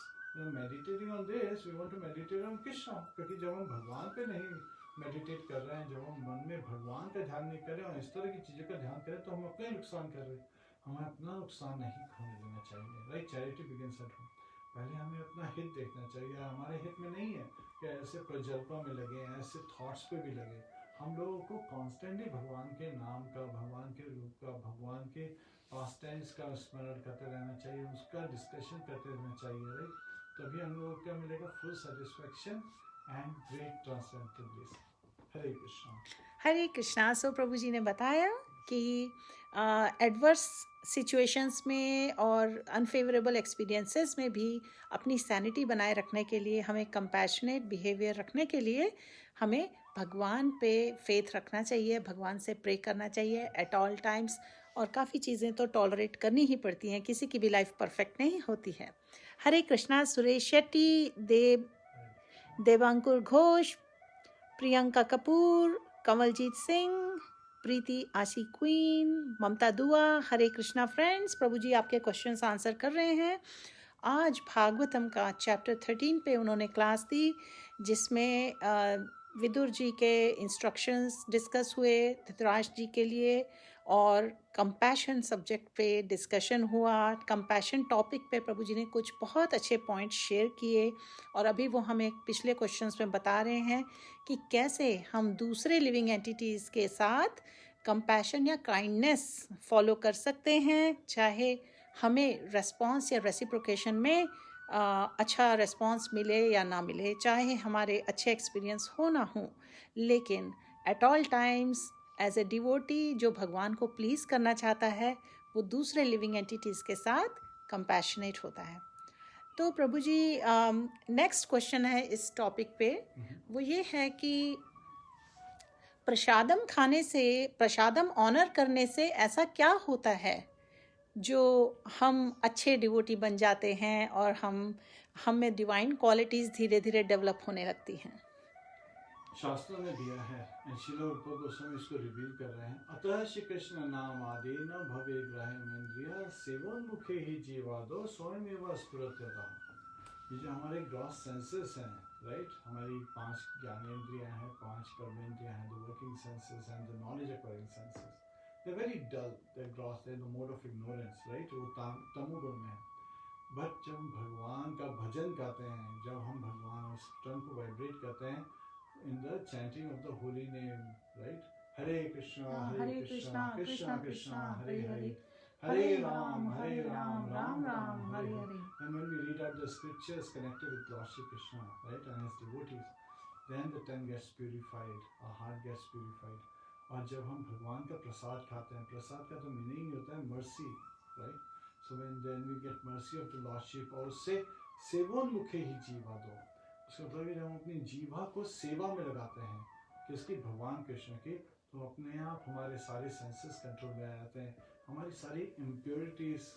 meditating on this we want to meditate on Krishna. क्योंकि जब हम भगवान पे नहीं मेडिटेट कर रहे हैं, जब हम मन में भगवान का ध्यान नहीं कर रहे और इस तरह की चीज़ों का ध्यान करें तो हम अपना ही नुकसान कर रहे हैं। हमें अपना नुकसान नहीं होने देना चाहिए, right. Charity begins at home. पहले हमें अपना हित देखना चाहिए, हमारे हित में नहीं है कि ऐसे प्रजल्पा में लगे, ऐसे थॉट्स पे भी लगे। हम लोगों को कॉन्स्टेंटली भगवान के नाम का, भगवान के रूप का, भगवान के पास्ट टेंस का स्मरण करते रहना चाहिए, उसका डिस्कशन करते रहना चाहिए, राइट। तभी हम लोगों को क्या मिलेगा? Full satisfaction and great transcendental bliss. Hare Krishna.
Hare Krishna. So Prabhu ji ने बताया कि एडवर्स सिचुएशंस में और अनफेवरेबल एक्सपीरियंसेस में भी अपनी सैनिटी बनाए रखने के लिए, हमें कंपैशनेट बिहेवियर रखने के लिए हमें भगवान पे फेथ रखना चाहिए, भगवान से प्रे करना चाहिए एट ऑल टाइम्स। और काफ़ी चीज़ें तो टॉलरेट करनी ही पड़ती हैं, किसी की भी लाइफ परफेक्ट नहीं होती है। हरे कृष्णा। सुरेश शेट्टी, देवांकुर घोष, प्रियंका कपूर, कमलजीत सिंह, प्रीति आशी क्वीन, ममता दुआ, हरे कृष्णा फ्रेंड्स। प्रभु जी आपके क्वेश्चंस आंसर कर रहे हैं। आज भागवतम का चैप्टर 13 पे उन्होंने क्लास दी, जिसमें विदुर जी के इंस्ट्रक्शंस डिस्कस हुए धृतराष्ट्र जी के लिए, और कंपैशन सब्जेक्ट पे डिस्कशन हुआ। कंपैशन टॉपिक पे प्रभु जी ने कुछ बहुत अच्छे पॉइंट्स शेयर किए, और अभी वो हमें पिछले क्वेश्चंस में बता रहे हैं कि कैसे हम दूसरे लिविंग एंटिटीज़ के साथ कंपैशन या काइंडनेस फॉलो कर सकते हैं, चाहे हमें रेस्पॉन्स या रेसिप्रोकेशन में अच्छा रेस्पॉन्स मिले या ना मिले, चाहे हमारे अच्छे एक्सपीरियंस हो ना हो, लेकिन at all times as a devotee जो भगवान को प्लीज़ करना चाहता है, वो दूसरे लिविंग एंटिटीज़ के साथ कंपैशनेट होता है। तो प्रभु जी, नेक्स्ट क्वेश्चन है इस टॉपिक पे, वो ये है कि प्रसादम खाने से, प्रसादम ऑनर करने से ऐसा क्या होता है जो हम अच्छे डिवोटी बन जाते हैं और हम में डिवाइन क्वालिटीज़ धीरे धीरे डेवलप होने लगती हैं?
शास्त्रों में दिया है, श्रील रूपा गोस्वामी इसको रिवील कर रहे हैं। अतः श्री कृष्ण नाम आदि न भवे ग्राह्यमेन्द्रिय सेवन मुखे ही जीवादो स्वयमेव स्फुरत्यतः। ये जो हमारे ग्रॉस सेंसेस हैं, राइट, हमारी 5 ज्ञानेंद्रियां हैं, 5 कर्मेंद्रियां हैं, the working senses and the knowledge acquiring senses, they're very dull, they're gross, they're in the mode of ignorance, right? वो तमोगुण में है. बट जब हम भगवान का भजन गाते हैं, जब हम भगवान उस टंग को वाइब्रेट करते हैं in the chanting of the holy name, right? Hare Krishna, Hare Krishna, Krishna Krishna, Hare Hare, Hare Ram, Ram Ram, Hare Hare. And when we read out the scriptures connected with Lord Shri Krishna, right, and his devotees, then the tongue gets purified, our heart gets purified. और जब हम भगवान का प्रसाद खाते हैं, प्रसाद का तो meaning होता है mercy, right? So then we get mercy of the Lordship, और उससे सेवोन्मुखे ही जीवा दो. उसका मतलब जब हम अपनी जीवा को सेवा में लगाते हैं किसकी, भगवान कृष्ण की, तो अपने आप हमारे सारे सेंसेस कंट्रोल में आ जाते हैं, हमारी सारी इम्प्योरिटीज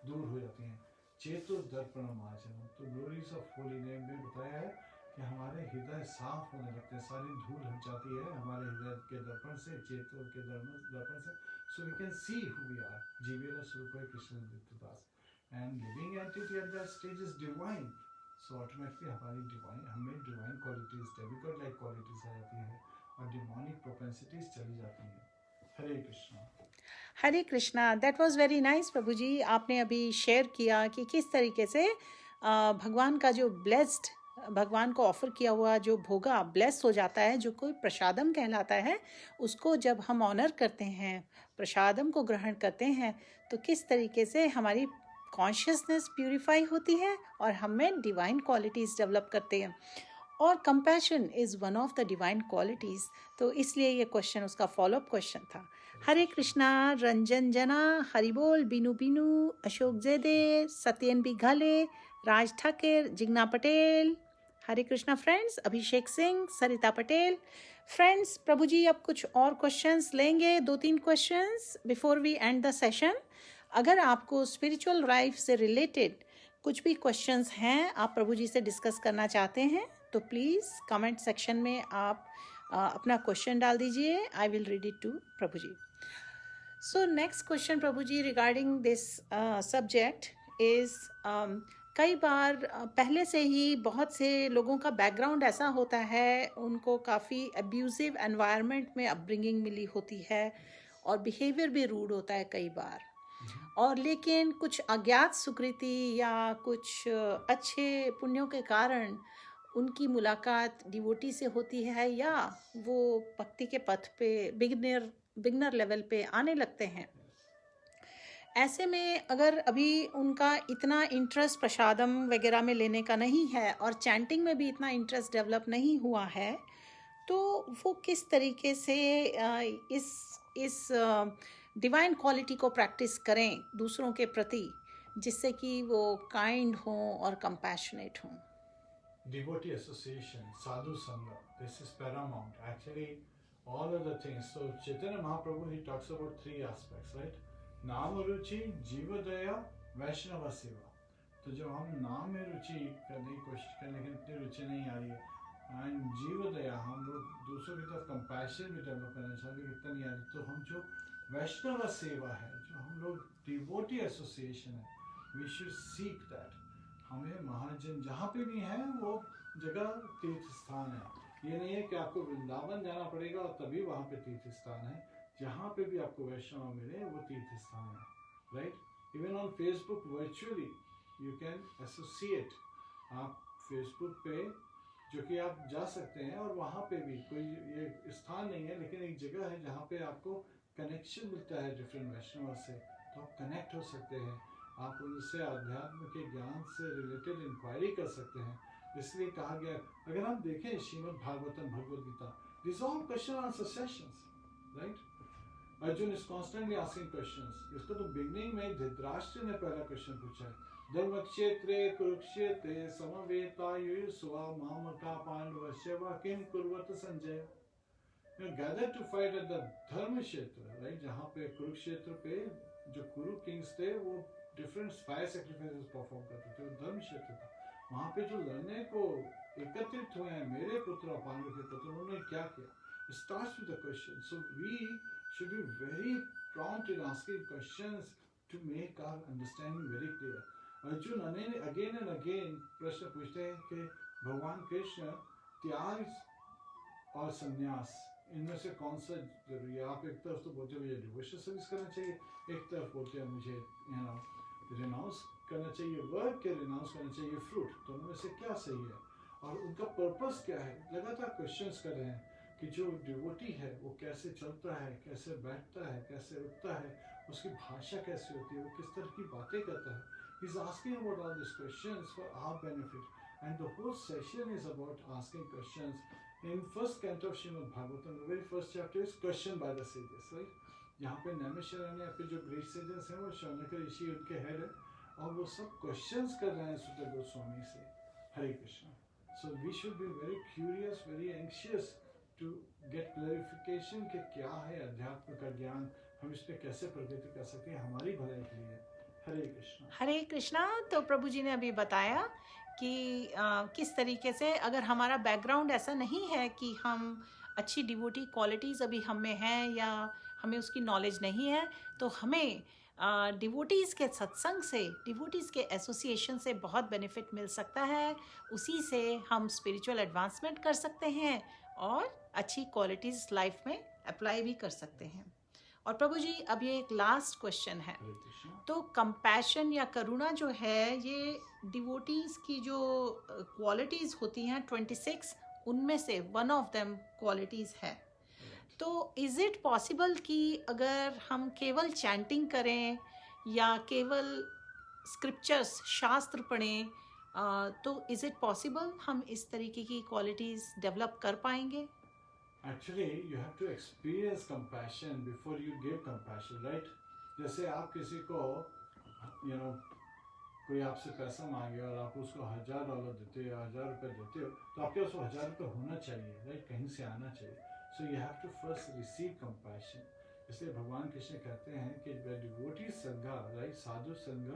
दूर हो जाती हैं. चेतो दर्पणम आचरण, तो ग्लोरीज ऑफ होली नेम में बताया है कि हमारे हृदय साफ होने लगते हैं, सारी धूल हट जाती है हमारे हृदय के दर्पण से, चेतो के दर्पण से. So we can see who we are. जीवेर स्वरूप कृष्ण नित्यदास, and living entity at that stage is divine. So automatically हमारी डिवाइन, हमें divine qualities, demigod like qualities आ जाती हैं और डिमोनिक प्रोपेंसिटीज चली जाती हैं. Hare Krishna.
Hare Krishna. That was very nice Prabhu ji. आपने अभी शेयर किया कि किस तरीके से भगवान का जो ब्लेस्ड, भगवान को ऑफर किया हुआ जो भोगा ब्लेस हो जाता है, जो कोई प्रसादम कहलाता है, उसको जब हम ऑनर करते हैं, प्रसादम को ग्रहण करते हैं, तो किस तरीके से हमारी कॉन्शियसनेस प्यूरिफाई होती है और हमें डिवाइन क्वालिटीज़ डेवलप करते हैं. और compassion is one of the divine qualities. तो इसलिए ये क्वेश्चन उसका फॉलोअप क्वेश्चन था. हरे कृष्णा. रंजन जना, हरिबोल, बीनू बीनू, अशोक जेदे, Satyan B Ghale, Raj Thakar, Jigna Patel. Hare Krishna friends. Abhishek Singh, Sarita Patel. Friends, Prabhu ji अब कुछ और क्वेश्चंस लेंगे, 2-3 questions before we end the session. अगर आपको स्पिरिचुअल लाइफ से रिलेटेड कुछ भी क्वेश्चंस हैं, आप प्रभु जी से डिस्कस करना चाहते हैं, तो प्लीज़ कमेंट सेक्शन में आप अपना क्वेश्चन डाल दीजिए. I will read it to Prabhu ji. So next question Prabhu ji regarding this subject is, कई बार पहले से ही बहुत से लोगों का बैकग्राउंड ऐसा होता है, उनको काफ़ी अब्यूजिव एनवायरनमेंट में अपब्रिंगिंग मिली होती है और बिहेवियर भी रूड होता है कई बार. और लेकिन कुछ अज्ञात सुकृति या कुछ अच्छे पुण्यों के कारण उनकी मुलाकात डिवोटी से होती है, या वो भक्ति के पथ पे बिगनर लेवल पे आने लगते हैं. ऐसे में अगर अभी उनका इतना इंटरेस्ट प्रसादम वगैरह में लेने का नहीं है और चैंटिंग में भी इतना इंटरेस्ट डेवलप नहीं हुआ है, तो वो किस तरीके से इस डिवाइन क्वालिटी को प्रैक्टिस करें दूसरों के प्रति, जिससे कि वो काइंड हों और कंपैशनेट हों.
Devotee association, sadhu sangha, this is paramount. Actually, all of the things. So Chaitanya Mahaprabhu, he talks about 3 aspects, right? नाम रुचि, जीव दया, वैष्णव सेवा. तो जब हम नाम में रुचि करने की कोशिश करें लेकिन इतनी रुचि नहीं आ रही है, एंड जीव दया, हम लोग दूसरों की तरफ कंपैशन भी डेवलप करना चाहते हैं, इतना नहीं आ रही, तो हम जो वैष्णव सेवा है, जो हम लोग डिवोटी एसोसिएशन है, वी शुड सीक दैट. हमें महाजन जहाँ पे भी हैं वो जगह तीर्थ स्थान है. ये नहीं है कि आपको वृंदावन जाना पड़ेगा और तभी वहाँ पे तीर्थ स्थान है. जहाँ पे भी आपको वैष्णव मिले वो तीर्थ स्थान है, right? Even on Facebook virtually you can associate. आप फेसबुक पे जो कि आप जा सकते हैं और वहाँ पे भी कोई ये स्थान नहीं है लेकिन एक जगह है जहाँ पे आपको कनेक्शन मिलता है डिफरेंट वैष्णव से, तो आप कनेक्ट हो सकते हैं. आप उनसे आध्यात्म के ज्ञान से रिलेटेड इंक्वायरी कर सकते हैं. इसलिए कहा गया, अगर हम देखें Shrimad Bhagavatam, Bhagavad Gita, this all question answer sessions, right? Arjun is constantly asking questions. इसको तो बिगनिंग में धृतराष्ट्र ने पहला क्वेश्चन पूछा है, धर्म क्षेत्रे कुरुक्षेत्रे समवेतायुर्स्वा मामका पांडवस्यवा किम कुर्वत Sanjaya. Gather to fight at the Dharmakshetra, right? जहाँ पे कुरुक्षेत्र पे जो कुरु किंग्स थे वो डिफरेंट फायर सैक्रिफाइसेस परफॉर्म करते थे, वो धर्म क्षेत्र था. वहाँ पे जो लड़ने को एकत्रित हुए हैं मेरे पुत्र और पांडव के पुत्र, उन्होंने क्या किया? It starts with a question. So we should be very prompt in asking questions to make our understanding very clear. Arjun again and again प्रश्न पूछते हैं कि भगवान कृष्ण त्याग और संन्यास इनमें से कौन सा जरूरी है? आप एक तरफ तो बोलते हो मुझे डिवोशनल सर्विस करना चाहिए, एक तरफ बोलते हैं मुझे रिनाउंस करना चाहिए वर्क के रिनाउंस करना चाहिए फ्रूट, दोनों में से क्या सही है और उनका पर्पस क्या है? लगातार क्वेश्चंस कर रहे हैं कि जो डिवोटी है वो कैसे चलता है, कैसे बैठता है, कैसे उठता है, उसकी भाषा कैसे होती है, वो किस तरह की बातें करता है. He's asking about all these questions for our benefit, and the whole session is about asking questions. In first canto of Srimad Bhagavatam, the very first chapter is question by the sages, right? यहाँ पे नैमिषारण्य या फिर जो great sages हैं वो शौनक ऋषि उनके head है और वो सब क्वेश्चंस कर रहे हैं सुत गोस्वामी से. हरे Krishna. So we should be very curious, very anxious to get clarification कि क्या है अध्यात्म का ज्ञान, हम इस पे कैसे प्रगति कर सकते हैं, हमारी भलाई के लिए. हरे कृष्णा.
हरे कृष्णा. तो प्रभु जी ने अभी बताया कि किस तरीके से अगर हमारा बैकग्राउंड ऐसा नहीं है कि हम अच्छी डिवोटी क्वालिटीज़ अभी हम में हैं या हमें उसकी नॉलेज नहीं है, तो हमें डिवोटीज़ के सत्संग से, डिवोटीज़ के एसोसिएशन से बहुत बेनिफिट मिल सकता है. उसी से हम स्पिरिचुअल एडवांसमेंट कर सकते हैं और अच्छी क्वालिटीज़ लाइफ में अप्लाई भी कर सकते हैं. और प्रभु जी अब ये एक लास्ट क्वेश्चन है.
हरे कृष्णा.
तो कंपैशन या करुणा जो है ये डिवोटीज़ की जो क्वालिटीज़ होती हैं 26, उनमें से वन ऑफ देम क्वालिटीज़ है. तो इज़ इट पॉसिबल कि अगर हम केवल चैंटिंग करें या केवल स्क्रिप्चर्स शास्त्र पढ़ें तो इज़ इट पॉसिबल हम इस तरीके की क्वालिटीज़ डेवलप कर पाएंगे?
Actually, you have to experience compassion before you give compassion, right? जैसे आप किसी को, कोई आपसे पैसा मांगे और आप उसको $1000 देते हो, $1000 देते हो, तो आपके पास $1000 होना चाहिए, राइट? कहीं से आना चाहिए. So you have to first receive compassion. इसलिए भगवान कृष्ण कहते हैं कि डिवोटी संघ, राइट, साधु संघ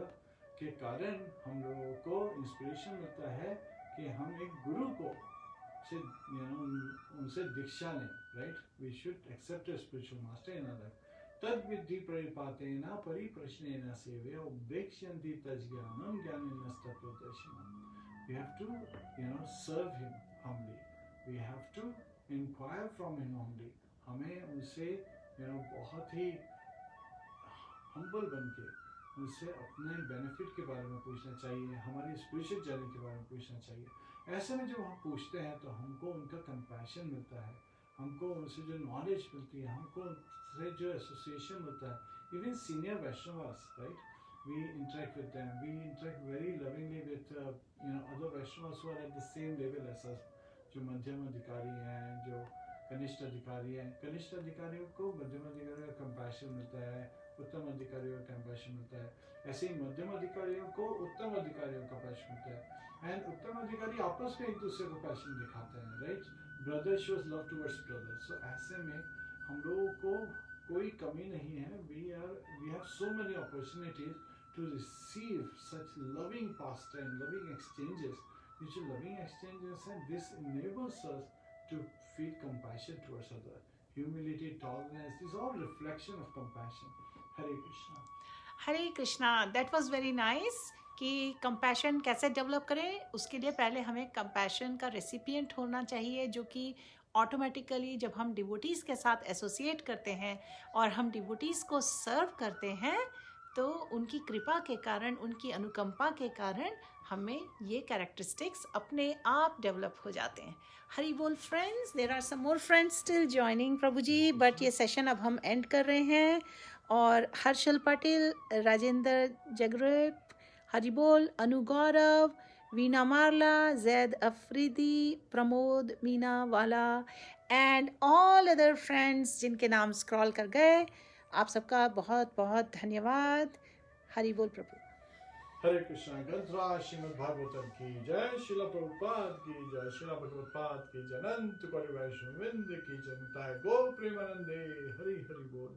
के कारण हम लोगों को इंस्पिरेशन मिलता है कि हम एक गुरु को से उनसे दीक्षा लें, right? We should accept a spiritual master in our. तद विद्धि परिपातेन परिप्रश्नेन सेवया उपेक्ष्यन्ति तज्ज्ञानं ज्ञानिनस्तत्त्वदर्शिनम्. We have to, serve him humbly. We have to inquire from him humbly. हमें उनसे, बहुत ही humble बनके उनसे अपने बेनिफिट के बारे में पूछना चाहिए, हमारी स्पिरिचुअल जर्नी के बारे में पूछना चाहिए. ऐसे में जब हम पूछते हैं तो हमको उनका कंपैशन मिलता है, हमको उनसे जो नॉलेज मिलती है, हमको उनसे जो एसोसिएशन मिलता है. Even senior Vaishnavas, right, we interact with them, we interact very lovingly with other Vaishnavas who are at the same level as us. जो मध्यम अधिकारी हैं, जो कनिष्ठ अधिकारी हैं, कनिष्ठ अधिकारियों को मध्यम अधिकारियों का कंपैशन मिलता है, उत्तम अधिकारियों का कंपैशन मिलता है. ऐसे ही मध्यम अधिकारियों को उत्तम अधिकारियों का कंपैशन मिलता है. एंड उत्तम अधिकारी आपस में एक दूसरे को पैशन दिखाते हैं, right? Brother shows love towards brother. So ऐसे में हम लोगों को कोई कमी नहीं है. We have so many opportunities to receive such loving pastime, loving exchanges. ये जो लविंग एक्सचेंजेस हैं, this enables us to feel compassion towards other. Humility, tolerance, this all reflection of compassion. Hare Krishna.
Hare Krishna. That was very nice कि compassion कैसे develop करें. उसके लिए पहले हमें कंपैशन का रेसिपिएंट होना चाहिए, जो कि ऑटोमेटिकली जब हम डिवोटीज़ के साथ एसोसिएट करते हैं और हम डिवोटीज़ को सर्व करते हैं तो उनकी कृपा के कारण, उनकी अनुकंपा के कारण हमें ये कैरेक्टरिस्टिक्स अपने आप डेवलप हो जाते हैं. Hari Bol friends. There are some more friends still joining Prabhu ji, but ये सेशन अब हम एंड कर रहे हैं. और हर्षल पटेल, राजेंद्र जगरेप, हरिबोल, अनु गौरव, वीना मारला, जैद अफरीदी, प्रमोद मीना वाला एंड ऑल अदर फ्रेंड्स जिनके नाम स्क्रॉल कर गए, आप सबका बहुत बहुत धन्यवाद. हरि बोल प्रभु.
हरे कृष्णा. ग्रंथराज श्रीमद् भागवतम की जय. श्रील प्रभुपाद की जय. श्रील भगवत्पाद की जय. अनंत कोटि वैष्णव वृंद की जय. गो प्रेमानंदे. हरि हरि बोल.